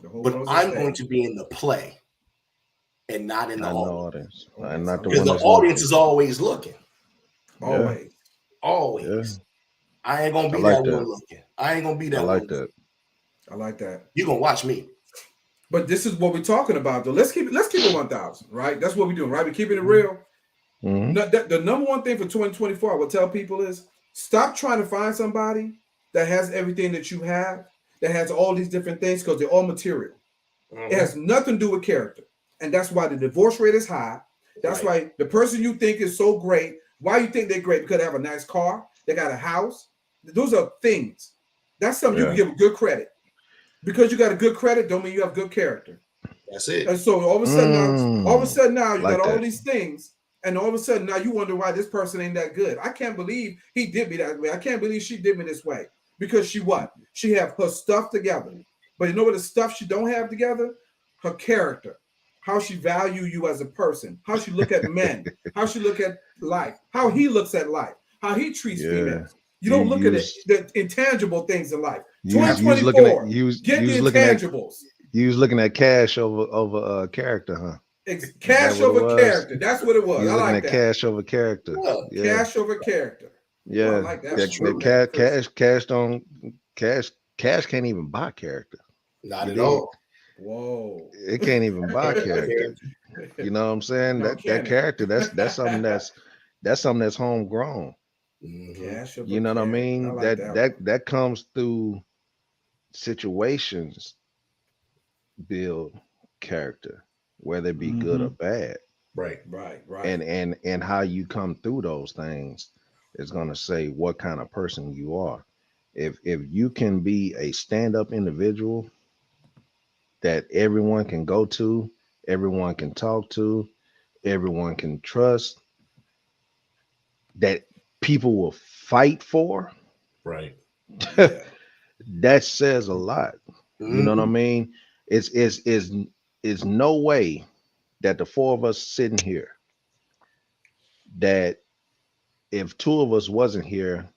but I'm going to be in the play and not in the audience. I'm not the because the audience is always looking. Always. Always. I ain't gonna be that one looking. I ain't gonna be that one. I like that. You're gonna watch me. But this is what we're talking about, though. Let's keep it 1,000, right? That's what we're doing, right? We're keeping it real. The number one thing for 2024 I will tell people is stop trying to find somebody that has everything that you have, that has all these different things, because they're all material. It has nothing to do with character. And that's why the divorce rate is high. That's why the person you think is so great, why you think they're great? Because they have a nice car, they got a house. Those are things. That's something you can give good credit. Because you got a good credit don't mean you have good character. That's it. And so all of a sudden now you got all these things, and all of a sudden now you wonder why this person ain't that good. I can't believe he did me that way. I can't believe she did me this way. Because she have her stuff together. But you know what the stuff she don't have together? Her character. How she value you as a person. How she look at men. How she look at life. How he looks at life. How he treats females. You don't look at the intangible things in life. 2024, get the intangibles. You was looking at cash over character, huh? Cash over character. That's what it was. I like that. Cash over character. Cash over character. Yeah, I like that. Cash can't even buy character. Not at all. Whoa. It can't even buy character. You know what I'm saying? That character, that's something that's homegrown. You know what I mean? That comes through situations build character, whether it be good or bad. Right. And how you come through those things is gonna say what kind of person you are. If you can be a stand-up individual that everyone can go to, everyone can talk to, everyone can trust, that people will fight for, right? That says a lot. You know what I mean? It's no way that the four of us sitting here, that if two of us wasn't here,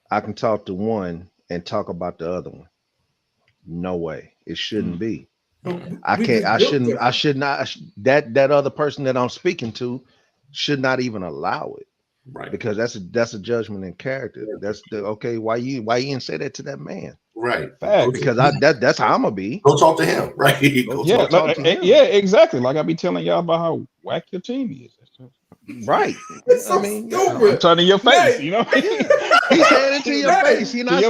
I can talk to one and talk about the other one. No way. It shouldn't be. I should not. That other person that I'm speaking to should not even allow it. Right. Because that's a judgment in character. That's why you didn't say that to that man? Right. Because that's how I'm gonna be. Go talk to him. Right. Talk to him. Yeah, exactly. Like I be telling y'all about how whack your team is. Right. It's so stupid. I'm turning your face, you know. He's saying it to your face. He's not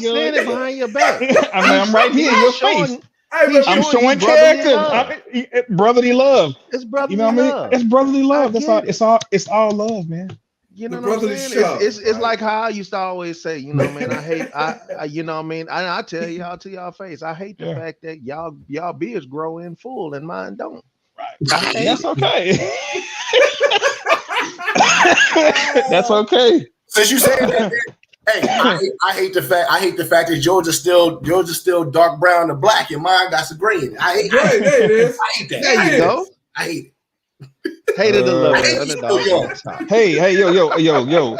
saying it behind your back. I mean, I'm right here in your face. I'm showing character. Brotherly love. It's brotherly love. You know what I mean? It's brotherly love. It's all love, man. You know what I'm saying? It's like how I used to always say, you know, man, I you know what I mean? I tell y'all to y'all face, I hate the fact that y'all beards grow in full and mine don't. Right. That's okay. That's okay. Since you say that, hey, I hate the fact that Georgia's still dark brown and black, and mine got some green. I hate that. I hate that. There you go. I hate it. Hated the love. Hey, yo.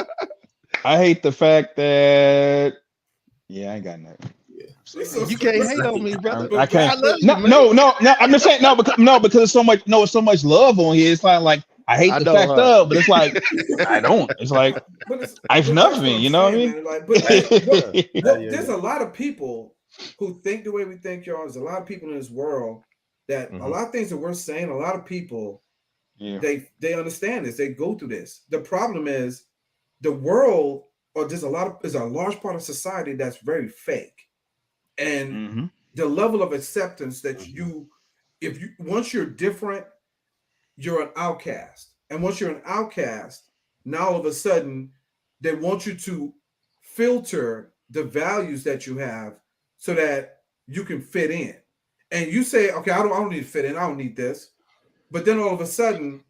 I hate the fact that I ain't got nothing. You can't hate on me, brother. I can't. No. I'm just saying because it's so much love on here. It's not like I hate the fact of, but it's like I don't. It's like I've nothing. You know what I mean? There's a lot of people who think the way we think, y'all. There's a lot of people in this world that a lot of things that we're saying. A lot of people, they understand this. They go through this. The problem is the world, or there's a large part of society that's very fake. And the level of acceptance that once you're different, you're an outcast. And once you're an outcast, now all of a sudden they want you to filter the values that you have so that you can fit in. And you say, okay, I don't need to fit in. I don't need this. But then all of a sudden,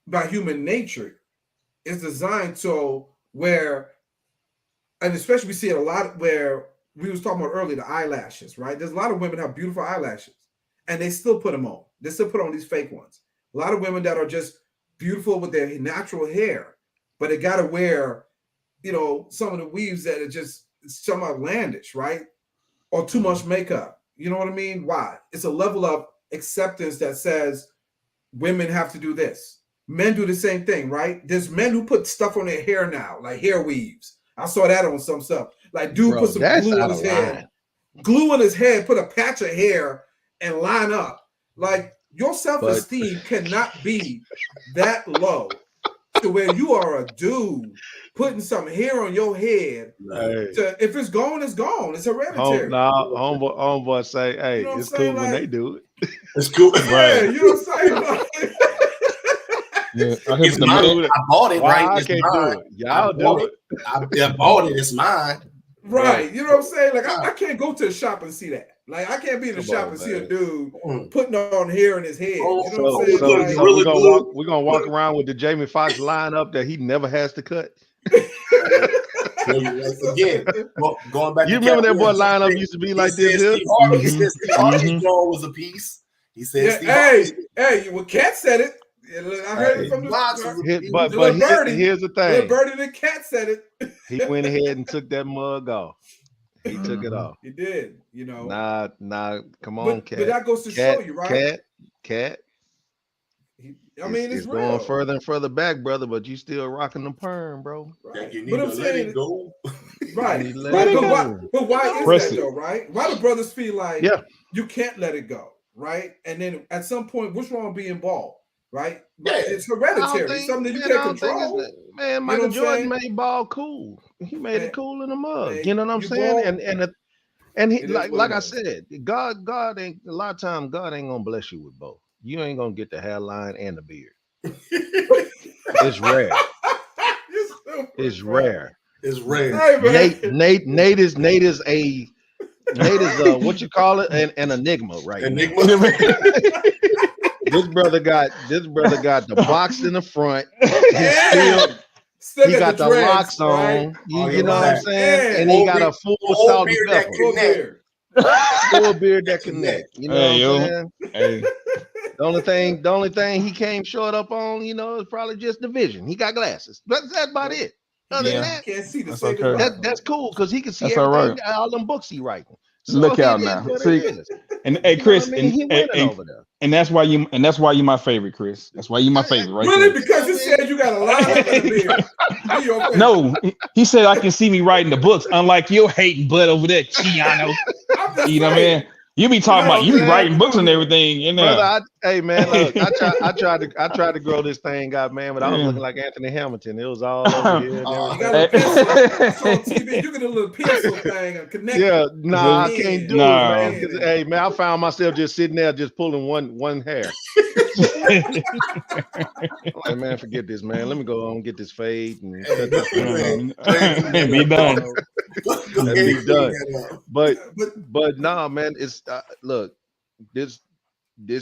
by human nature, it's designed so where, and especially we see it a lot where we was talking about earlier, the eyelashes, right? There's a lot of women that have beautiful eyelashes and they still put them on. They still put on these fake ones. A lot of women that are just beautiful with their natural hair, but they got to wear some of the weaves that are just some outlandish, right? Or too much makeup. You know what I mean? Why? It's a level of acceptance that says women have to do this. Men do the same thing, right? There's men who put stuff on their hair now, like hair weaves. I saw that on some stuff. Like, dude put some glue on his head. Glue on his head, put a patch of hair and line up. Like, your self-esteem cannot be that low to where you are a dude putting some hair on your head. If it's gone, it's gone. It's hereditary. Homeboy say, hey, it's cool when they do it. It's cool. Yeah, you know what I'm saying? Yeah, it's mine. I bought it, right? I can't do it. Y'all do it. I bought it. It's mine. Right. You know what I'm saying? Like, I can't go to a shop and see that. Like, I can't be in the shop and see a dude putting on hair in his head. You know what I'm saying? So we're gonna walk around with the Jamie Foxx lineup that he never has to cut. Again, going back. You remember that boy lineup used to be like this? He said Steve Harvey's jaw was a piece. He said, "Hey, well, Cat said it. I heard it from the but here's the thing. Little Birdie and Cat said it. He went ahead and took that mug off. He took it off. He did. You know. Nah. Come on, Cat. But that goes to show you, right? Cat. I mean, it's going further and further back, brother. But you still rocking the perm, bro. Right. You need to let it go. Right. But why is that though? Right? Why do brothers feel like you can't let it go? Right? And then at some point, what's wrong with being bald? Right? Yeah. It's hereditary. It's something that you can't control. Man, Michael Jordan made ball cool. He made it cool in the mug. You know what I'm saying? And he, like I said, God ain't a lot of times. God ain't gonna bless you with both. You ain't gonna get the hairline and the beard. It's rare. It's rare. It's rare. Hey, Nate is what you call it? An enigma, right? Enigma. This brother got the box in the front. He got the locks on. Right? You know what I'm saying? And he got a full salt and pepper. Full beard that connect. You know what I'm saying? Hey. The only thing he came short up on, is probably just the vision. He got glasses. That's about it. Other than that, can't see the that's cool because he can see everything, right. All them books he writing. So look out now. See, and hey, Chris, and that's why you my favorite, Chris. That's why you my favorite, right? Really? There. Because you said you got a lot of No, he said I can see me writing the books, unlike your hating butt over there, Chiano. You know what I mean? You be talking about you be writing books and everything, Brother, hey man, look, I tried to grow this thing out, man, but I was looking like Anthony Hamilton. It was all over here. You got a pencil on TV. You get a little pencil thing and connect. Yeah, I can't do it, man. Hey man, I found myself just sitting there, just pulling one hair. Like, man, forget this, man. Let me go on and get this fade and be done. Be done. But nah, man, it's look, this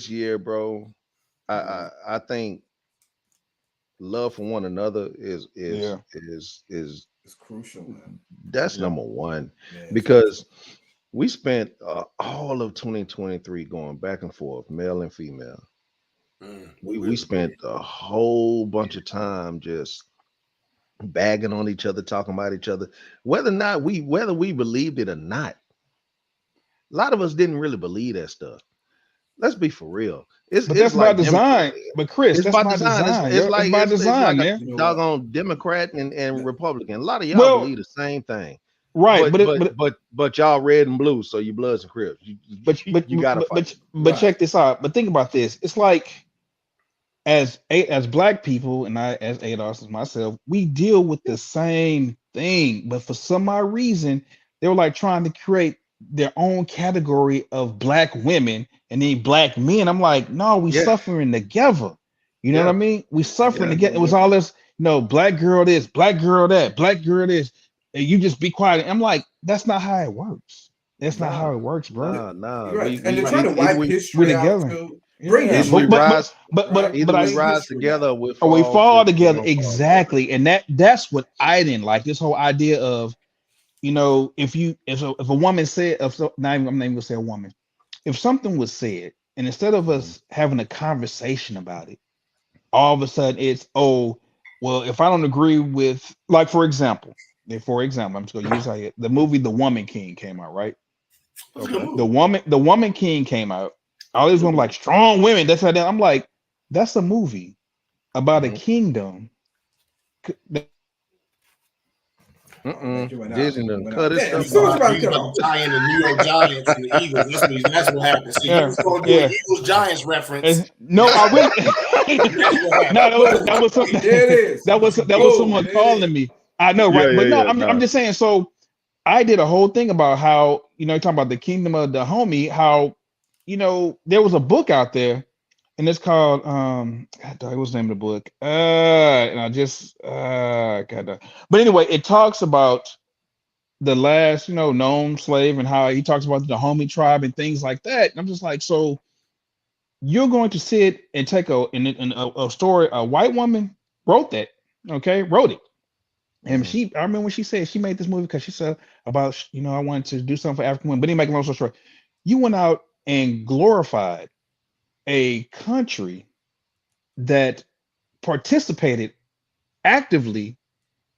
year, bro. I think love for one another is crucial, man. That's number one, because we spent all of 2023 going back and forth, male and female. We spent a whole bunch of time just bagging on each other, talking about each other, whether we believed it or not. A lot of us didn't really believe that stuff. Let's be for real. That's by design. But Chris, that's by design. It's by design, man. Doggone Democrat and Republican. A lot of y'all believe the same thing. Right, but y'all red and blue, so you Bloods and Crips. You gotta fight. But check this out. But think about this. It's like as black people, and I as ADOS as myself, we deal with the same thing. But for some odd reason, they were like trying to create their own category of black women and then black men. I'm like, no, we suffering together. You know what I mean? We suffering together. It was all this, black girl this, black girl that, black girl this. And you just be quiet. I'm like, that's not how it works. That's not how it works, bro. No. Right. And they're trying to wipe history out too. Either we rise together, we fall together. Exactly. And that's what I didn't like. This whole idea of, if a woman said, I'm not even gonna say a woman, if something was said, and instead of us having a conversation about it, all of a sudden it's, if I don't agree with, like, for example, for example, I'm just gonna use the movie The Woman King came out, right? Okay. The Woman King came out. All these women like strong women. That's how I'm like, that's a movie about a kingdom. Disney done cut his stuff. He's about to tie in the New York Giants and the Eagles. That's what happened. See, he was going to do an Eagles Giants reference. No, I really. that was something. That was someone calling me. I know, right? But no, I'm just saying. So I did a whole thing about how, talking about the kingdom of the homie, how, there was a book out there, and it's called what's the name of the book? And I just but anyway, it talks about the last, known slave and how he talks about the homie tribe and things like that. And I'm just like, so you're going to sit and take a story, a white woman wrote it. And I remember when she said she made this movie because she said about, I wanted to do something for African women, but he make a long story short. You went out and glorified a country that participated actively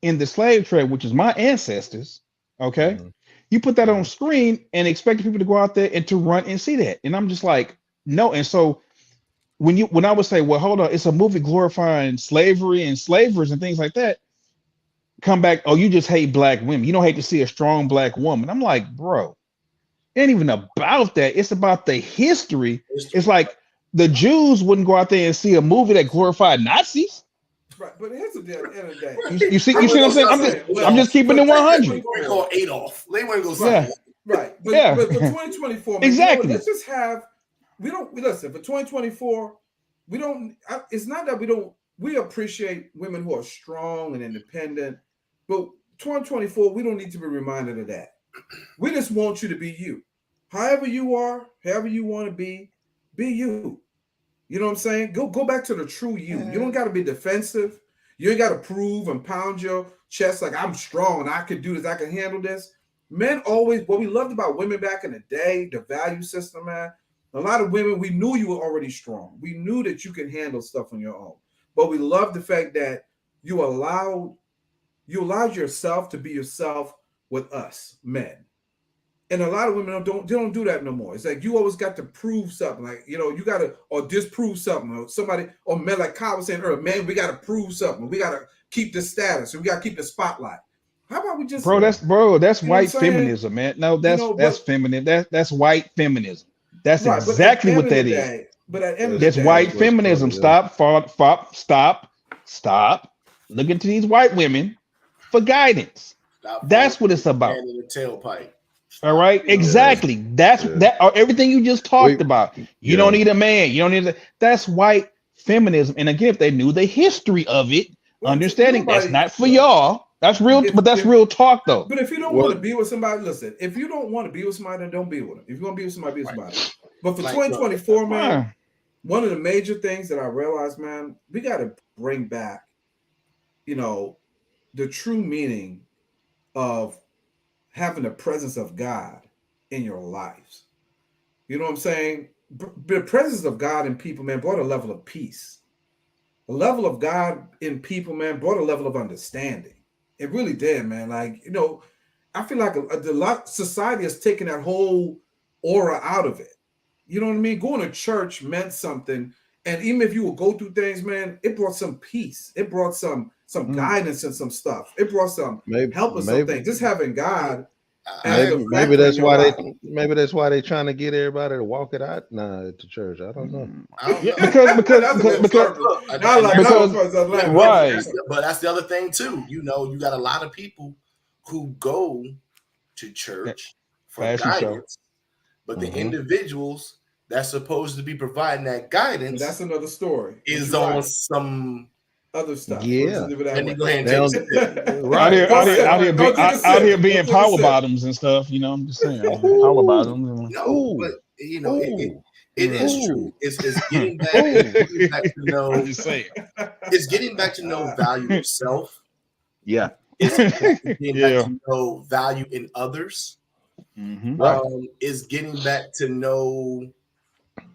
in the slave trade, which is my ancestors. Okay. You put that on screen and expected people to go out there and to run and see that. And I'm just like, no. And so when I would say, well, hold on, it's a movie glorifying slavery and slavers and things like that, come back, oh, you just hate black women. You don't hate to see a strong black woman. I'm like, bro, it ain't even about that. It's about the history. It's like the Jews wouldn't go out there and see a movie that glorified Nazis. Right, but here's the deal. At the end of the day, you see what I'm saying? I'm just keeping it 100. We call Adolf. They wouldn't go right. But for 2024, man, exactly. Let's just have. Listen for 2024. We don't. It's not that we don't. We appreciate women who are strong and independent, but 2024, we don't need to be reminded of that. We just want you to be you. However you are, however you want to be you. You know what I'm saying? Go back to the true you. You don't got to be defensive. You ain't got to prove and pound your chest like I'm strong and I can do this, I can handle this. Men always, what we loved about women back in the day, the value system, man, a lot of women, we knew you were already strong. We knew that you can handle stuff on your own. But we love the fact that you allowed yourself to be yourself with us, men. And a lot of women don't do that no more. It's like you always got to prove something. Like, you got to or disprove something. Or somebody, or men, like Kyle was saying earlier, man, we got to prove something. We got to keep the status. We got to keep the spotlight. How about we just that's white feminism, man. No, that's feminine. That's white feminism. That's right, exactly what that is. But at the end of that's white feminism. Stop. Look into these white women for guidance. That's what it's about. In the tailpipe. All right, exactly. That's everything you just talked about. You don't need a man. You don't need that's white feminism. And again, if they knew the history of it, understanding that's not for y'all. That's real, but that's real talk though. But if you don't want to be with somebody, listen. If you don't want to be with somebody, then don't be with them. If you want to be with somebody, be with somebody. But for 2024, man, one of the major things that I realized, man, we got to bring back, the true meaning of having the presence of God in your lives. You know what I'm saying? The presence of God in people, man, brought a level of peace. The level of God in people, man, brought a level of understanding. It really did, man. Like, I feel like society has taken that whole aura out of it. You know what I mean? Going to church meant something. And even if you would go through things, man, it brought some peace. It brought some guidance and some stuff. It brought some help with some things. Just having God. Maybe that's why they trying to get everybody to walk it out now at the church. I don't know. Right. But that's the other thing too. You got a lot of people who go to church for guidance, but the individuals that's supposed to be providing that guidance, that's another story, is on some other stuff. Yeah. Let me go ahead and out here being power bottoms and stuff. I'm just saying power bottoms. No, but it is true. It's getting back to know. I'm just saying. It's getting back to know value yourself. Yeah. It's getting back to know value in others. Mm-hmm. Is getting back to know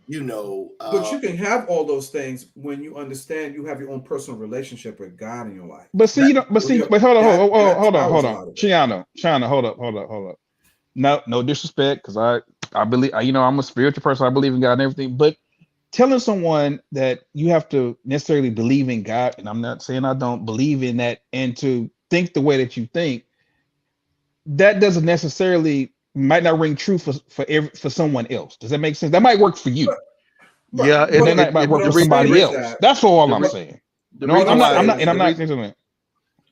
you know. But you can have all those things when you understand you have your own personal relationship with God in your life. But see, but hold on. Chiana, hold up. No disrespect, because I believe, I'm a spiritual person. I believe in God and everything. But telling someone that you have to necessarily believe in God, and I'm not saying I don't believe in that, and to think the way that you think, that doesn't necessarily might not ring true for someone else. Does that make sense? That might work for you. Yeah, and then that might work for somebody else. That's all I'm saying. I'm not.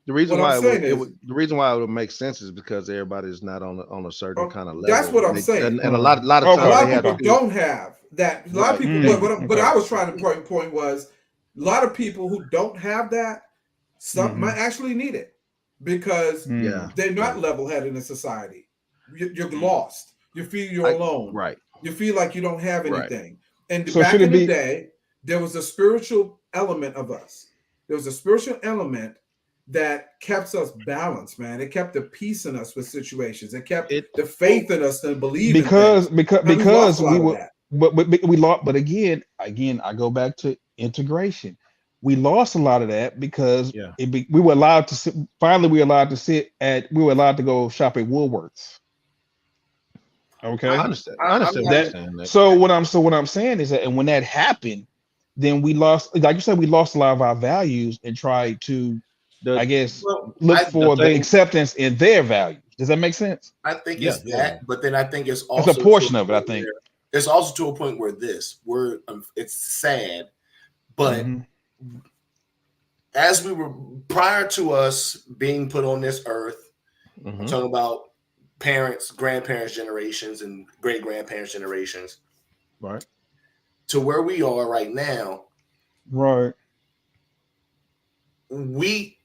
The reason why it would make sense is because everybody's not on a certain kind of level. That's what I'm saying. And a lot of times a lot of people don't have that. A lot of people. But I was trying to point was a lot of people who don't have that some might actually need it because they're not level-headed in society. You're lost. You feel you're alone. Right. You feel like you don't have anything. And so back in the day, there was a spiritual element of us. There was a spiritual element that kept us balanced, man. It kept the peace in us with situations. It kept the faith in us to believe because we were, but we lost. But again, I go back to integration. We lost a lot of that because we were allowed to sit. Finally, we were allowed to go shop at Woolworths. Okay, I understand that. So what I'm saying is that, and when that happened, then we lost, like you said, we lost a lot of our values and tried to, look for the acceptance in their values. Does that make sense? I think it's that, but then I think it's also a portion of it. I think it's also to a point where it's sad, but as we were prior to us being put on this earth, I'm talking about parents, grandparents generations, and great grandparents generations, right, to where we are right now, right. We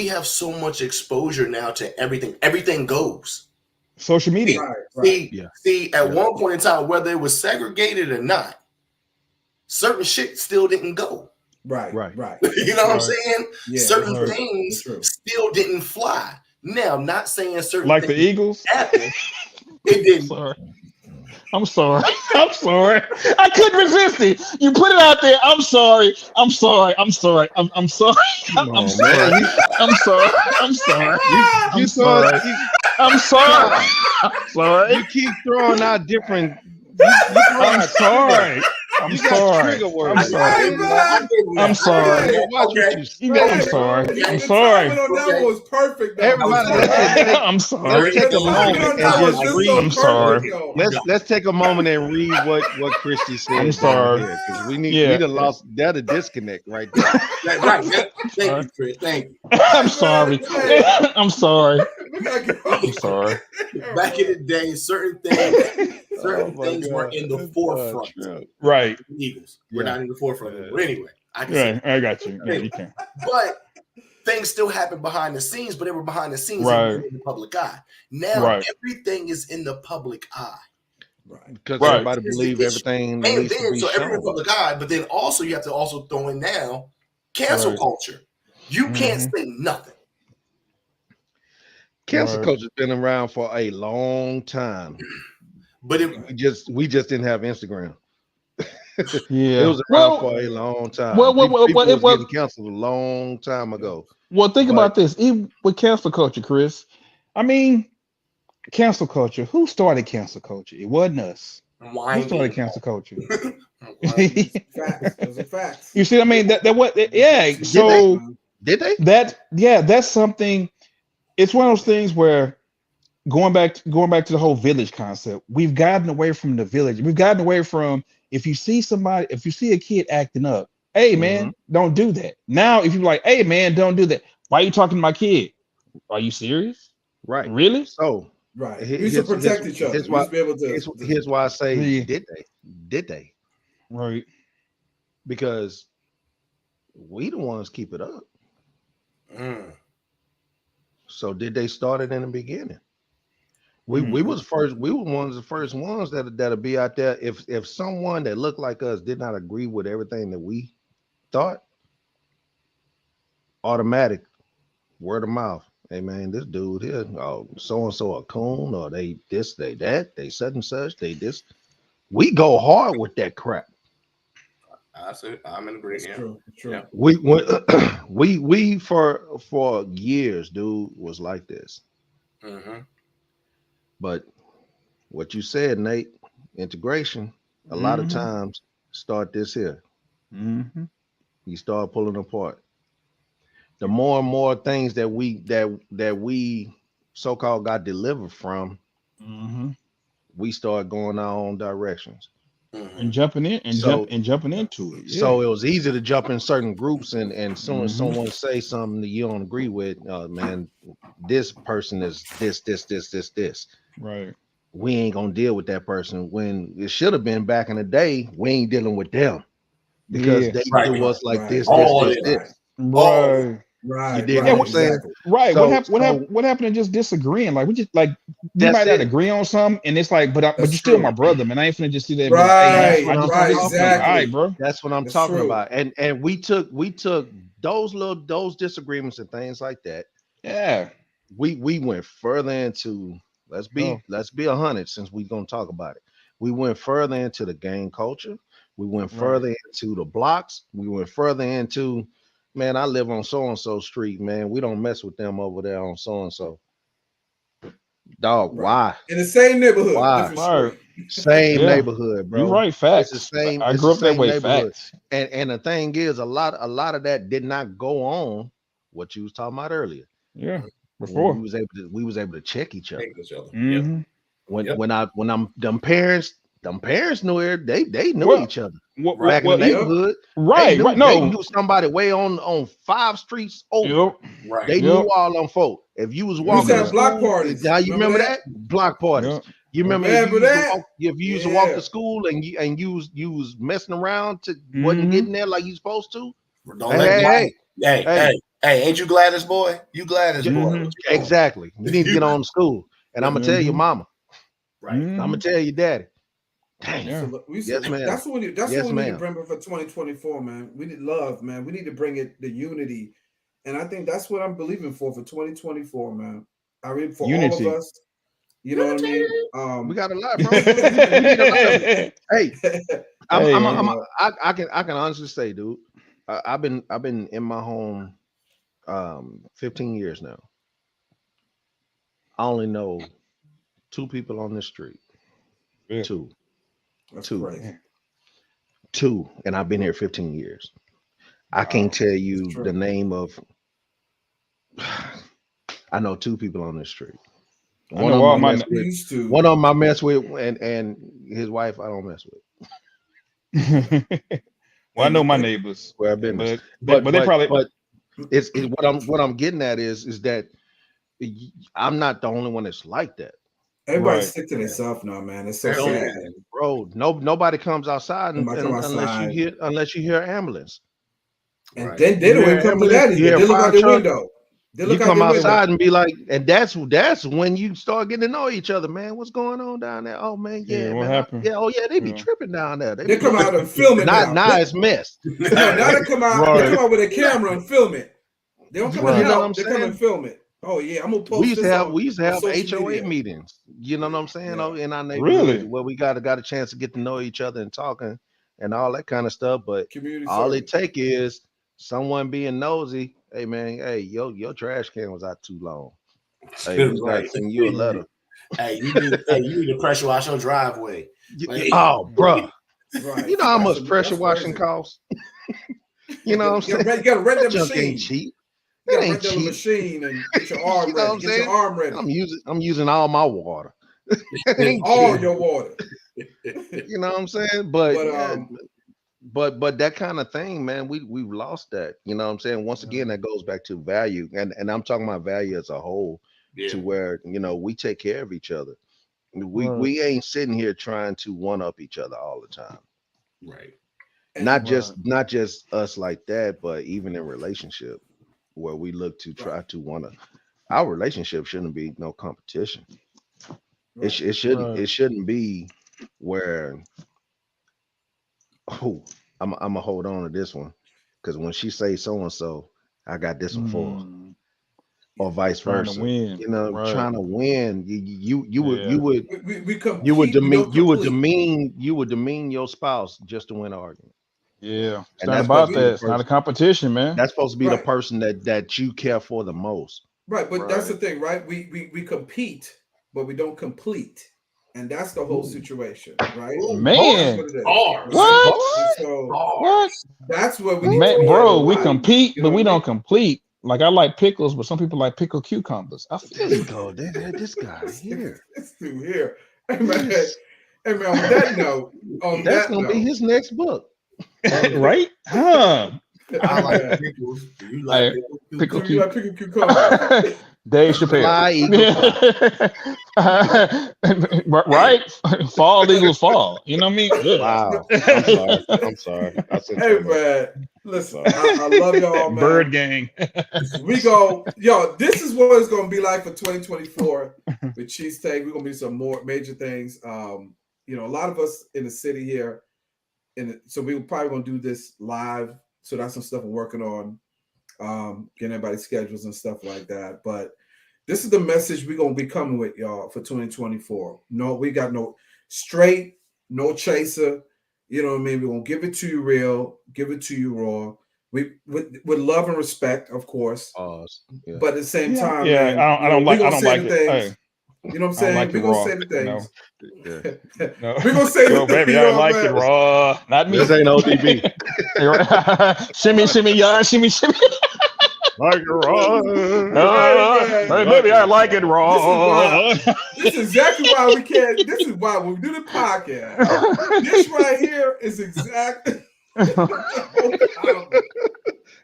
have so much exposure now to everything. Everything goes. Social media. See, at one point in time, whether it was segregated or not, certain shit still didn't go. Right. You know what I'm saying? Yeah, certain things still didn't fly. Now, I'm not saying certain like things the Eagles happened. It didn't. I'm sorry. I couldn't resist it. You put it out there. I'm sorry. I'm sorry. I'm sorry. You keep throwing out different. I'm sorry. I'm sorry. Trigger words. I'm sorry. I'm sorry. I'm sorry. I'm sorry. That was perfect. Everybody, I'm sorry. Let's take a moment and just read. I'm sorry. Let's take a moment and read what Christy said. I'm sorry. Because we done lost that a disconnect right there. Right. Thank you, Chris. Thank you. I'm sorry. I'm sorry. I'm sorry. Back in the day, certain things were in the forefront. Right. Eagles. We're not in the forefront. But anyway, I got you. Yeah, you can. But things still happen behind the scenes, but they were behind the scenes in the public eye. Now everything is in the public eye. Right. Because everybody believes everything needs to be shown. Everything in the public eye, but then also you have to also throw in now cancel culture. You can't say nothing. Cancel culture has been around for a long time. But we just didn't have Instagram. It was around for a long time. People was getting canceled a long time ago. Well, think about this. Even with cancel culture, Chris. I mean, cancel culture. Who started cancel culture? It wasn't us. Who started cancel culture? Facts. You see what I mean? That what? Yeah. So did they? That's something. It's one of those things where going back to the whole village concept. We've gotten away from the village. We've gotten away from, if you see a kid acting up, hey man, don't do that. Now, if you're like, hey man, don't do that. Why are you talking to my kid? Are you serious? Right. Really? So we used to protect each other. Here's why I say did they? Right. Because we the ones keep it up. So did they start it in the beginning? We was first. We were one of the first ones that'll be out there. If someone that looked like us did not agree with everything that we thought, automatic word of mouth. Hey man, this dude here, so and so a coon, or they this, they that, they such and such, they this. we go hard with that crap. I'm in agreement. It's true. It's true. Yeah. We for years, dude, was like this. Mm-hmm. But what you said, Nate, integration, a lot of times start this here. You start pulling apart. The more and more things that we so-called got delivered from, we start going our own directions. And jumping in and jumping into it. Yeah. So it was easy to jump in certain groups and soon as someone say something that you don't agree with, man, this person is this. Right. We ain't gonna deal with that person when it should have been back in the day. We ain't dealing with them because they do us like this. Right. Right. You dig what I'm saying? Right. So, what happened to just disagreeing? Like we just like we That's might not it. agree on something, and it's like, but you're still my brother, man. I ain't finna just see that. Right. Like, Right. Exactly. All right, bro. That's what I'm talking about. And we took those disagreements and things like that. Yeah. We went further into let's be 100 since we're gonna talk about it. We went further into the gang culture. We went further into the blocks. We went further into, man, I live on so and so street, man. We don't mess with them over there on so and so. Dog, why? In the same neighborhood, different street. Same neighborhood, bro. You're right, facts. It's the same. I grew up that way, neighborhood. facts. And the thing is, a lot of that did not go on. What you was talking about earlier. Yeah. Before we was able to check each other. Mm-hmm. Them parents knew it. They knew each other. Back in the neighborhood. Right. They knew somebody way on 5 streets over. They knew all them folk. If you was walking to block parties. Now you remember that? Block parties. You remember if you used to walk to school and you was messing around to wasn't getting there like you supposed to. Hey, ain't you Gladys boy? You Gladys boy. Exactly. You need to get on to school. And I'm gonna tell your mama. Right. I'm gonna tell your daddy. Dang. Yeah. Yes, ma'am. That's what we need to bring for 2024, man. We need love, man. We need to bring it the unity. And I think that's what I'm believing for 2024, man. I mean, for unity. all of us. You know what I mean? We got a lot, bro. We need a lot of it. Hey, I can honestly say, dude, I've been in my home 15 years now. I only know 2 people on this street. Yeah. Two. That's Two. Crazy. 2, and I've been here 15 years. I can't tell you the name of. I know 2 people on this street. One of them I mess with, and his wife I don't mess with. Well, I know my neighbors. Well, I've been, but they probably. But it's what I'm getting at is that I'm not the only one that's like that. Everybody stick to themselves now, man. It's so sad, bro. Nobody comes outside unless you hear ambulance. And then they don't even come to that either. They look out the window. You come outside and be like, and that's when you start getting to know each other, man. What's going on down there? Oh man, what happened? They be tripping down there. They come out and film it now. Now it's messed. Now they come out. They come out with a camera and film it. They don't come and help. They come and film it. Oh yeah, I'm gonna post. We used to have HOA meetings. You know what I'm saying? Yeah. In our neighborhood, where we got a chance to get to know each other and talking and all that kind of stuff. But all it take is someone being nosy. Hey man, your trash can was out too long. Hey, we gotta send you a letter. Hey, you need to pressure wash your driveway. Oh, bro. Right. You know how much pressure washing costs? You know what I'm saying? You gotta rent that machine. Ain't cheap. You gotta rent that machine and get your arm ready. Get your arm ready. I'm using all my water. All your water. You know what I'm saying? But that kind of thing, man, we've lost that. You know what I'm saying? Once again, that goes back to value. And I'm talking about value as a whole, to where, we take care of each other. We ain't sitting here trying to one up each other all the time. Right. Not just us like that, but even in relationship where we look to try to our relationship shouldn't be no competition. Right. It shouldn't be where I'm gonna hold on to this one because when she say so and so, I got this one for her. or vice versa. To win. You know, right. trying to win. You would demean your spouse just to win an argument. Yeah, it's not about that. It's not a competition, man. That's supposed to be the person that you care for the most. Right, but that's the thing, right? We compete, but we don't complete. And that's the whole situation, right? Man, what? So, what? That's what we bro. We compete, but we don't complete. Like I like pickles, but some people like pickled cucumbers. I feel this guy here. This dude here. Hey man, on that note, that's gonna be his next book. Right? Huh. I like pickles. Do you like pickles? You like pickled cucumbers? Dave Chappelle. Right? Fall eagles fall. You know what I mean? Wow. I'm sorry. Hey man, listen, I love y'all, man. Bird gang. We go, this is what it's gonna be like for 2024 with CheesTake. We're gonna be some more major things. A lot of us in the city here, so we're probably gonna do this live. So that's some stuff we're working on. Getting everybody's schedules and stuff like that. But this is the message we're gonna be coming with, y'all, for 2024. No, we got no straight, no chaser. You know what I mean? We're gonna give it to you real, give it to you raw. With love and respect, of course. But at the same time, man, I don't like it. Hey. You know what I'm saying? We're gonna say the things. No. We're gonna say the things. Baby, I like it raw. Not me. This ain't ODB. Shimmy, y'all, shimmy. Like it raw. Baby, I like it raw. This is exactly why we can't. This is why when we do the podcast. This right here is exactly.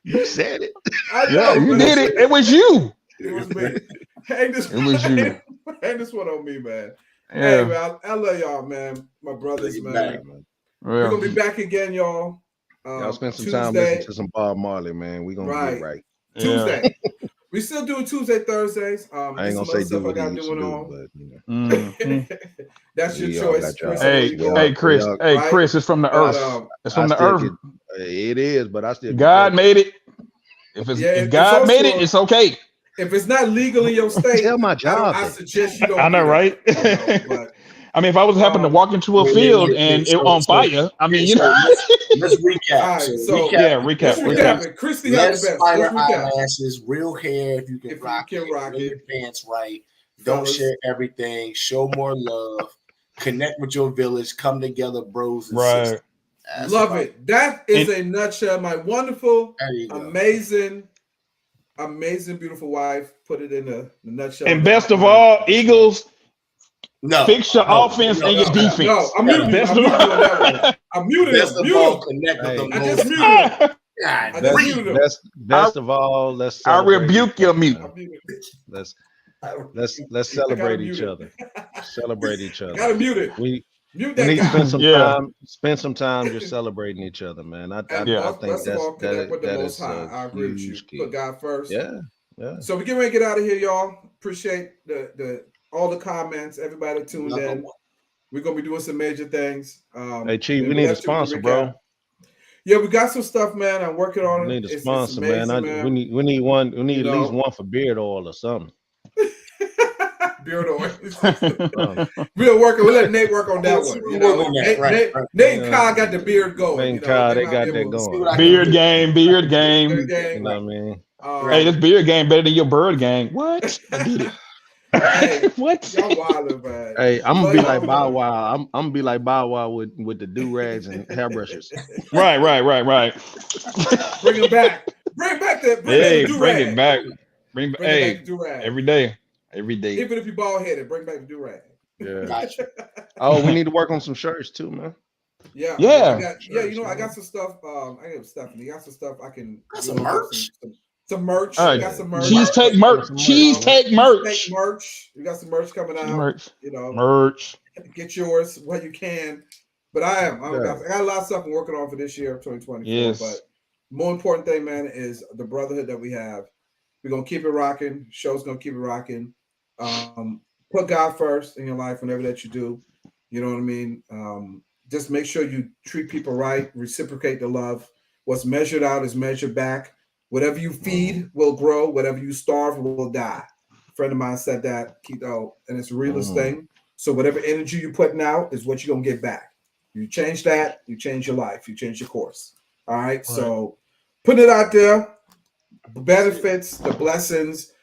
You said it. I know, you did it. It was you. It was me. Hang this one on me, man. Yeah. Hey, man, I love y'all, man. My brothers, man. We're gonna be back again, y'all. Y'all spend some time listening to some Bob Marley, man. We're gonna get right. Tuesday. We still doing Tuesday, Thursdays. I ain't gonna say do what I got going on, but that's your choice. Chris. Hey, Chris. Hey, Chris. It's from the earth. It's from the earth. It is, but I still. God made it. If God made it, it's okay. If it's not legal in your state, tell my job. I suggest you don't. I know, right? I mean, if I was happen to walk into a field and it on fire, I mean, let's recap. Right, recap. Christy has the best. Spider eyelashes, real hair. If you can rock it, your pants right. Don't share everything. Show more love. Connect with your village. Come together, bros. And sisters. Love it. That is a nutshell. My wonderful, amazing, beautiful wife. Put it in the nutshell. And best of all, Eagles. Fix your offense and your defense. No, I'm muting you on that one. I'm muting him. I just muted him. Best of all, let's. I rebuke your mute. Let's celebrate each other. Celebrate each other. Gotta mute it. We need to spend some time just celebrating each other, man. I think that is I agree with you. Put God first. Yeah. So we're getting ready to get out of here, y'all. Appreciate all the comments, everybody tuned in. We're gonna be doing some major things. Hey, Chee, we need a sponsor, bro. Yeah, we got some stuff, man. I'm working on it. We need a sponsor, man. We need one. We need at least one for beard oil or something. Beard oil. We're working. We'll let Nate work on that one. You know, Nate and Kyle got the beard going. Nate and Kyle, they got that going. Beard game. You know what I mean? Hey, this beard game better than your bird gang. What? I did it. Hey, what? Y'all wildin', man. Hey, I'm gonna be like Bow Wow. I'm gonna be like Bow Wow with the do rags and hairbrushes. Right. Bring it back. Bring back that. Bring it back. Bring back every day. Even if you bald headed, bring back the do rag. Yeah. Gotcha. Oh, we need to work on some shirts too, man. Yeah. I got some stuff. I got Stephanie. I got some stuff I can. Some merch. Some merch. We got some merch. CheesTake merch. CheesTake merch. We got some merch coming out. Merch. Get yours what you can. But I got a lot of stuff I'm working on for this year, 2024. Yes. But more important thing, man, is the brotherhood that we have. We're gonna keep it rocking. Show's gonna keep it rocking. Put God first in your life whenever that you do. You know what I mean? Just make sure you treat people right, reciprocate the love. What's measured out is measured back. Whatever you feed will grow. Whatever you starve will die. A friend of mine said that, and it's the realest thing. So whatever energy you're putting out is what you're going to get back. You change that, you change your life, you change your course. All right. So put it out there. The benefits, the blessings,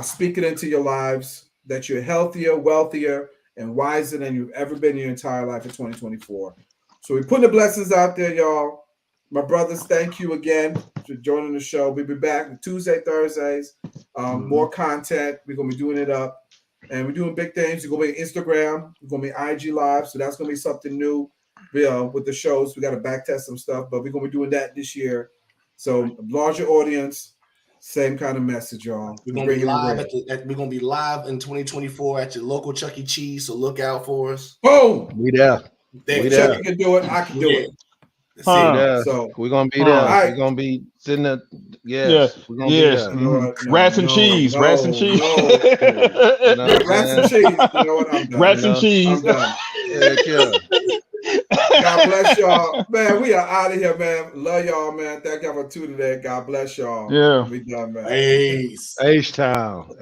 speak it into your lives that you're healthier, wealthier, and wiser than you've ever been in your entire life in 2024. So we're putting the blessings out there, y'all. My brothers, thank you again for joining the show. We'll be back Tuesday, Thursdays. More content. We're going to be doing it up. And we're doing big things. We're going to be Instagram. We're going to be IG Live. So that's going to be something new with the shows. We got to back test some stuff, but we're going to be doing that this year. So larger audience, same kind of message, y'all. We're going to be live we're going to be live in 2024 at your local Chuck E. Cheese. So look out for us. Boom. We there. Chuck can do it. I can do it. So we're gonna be there. Right. We're gonna be sitting there. Yes. We're gonna be there. You know what? Rats and cheese. Rats and cheese. Rats and cheese. You know what? I'm done. Rats and cheese. I'm done. God bless y'all. Man, we are out of here, man. Love y'all, man. Thank y'all for tuning in. God bless y'all. Yeah. We done, man. Ace. H-Town.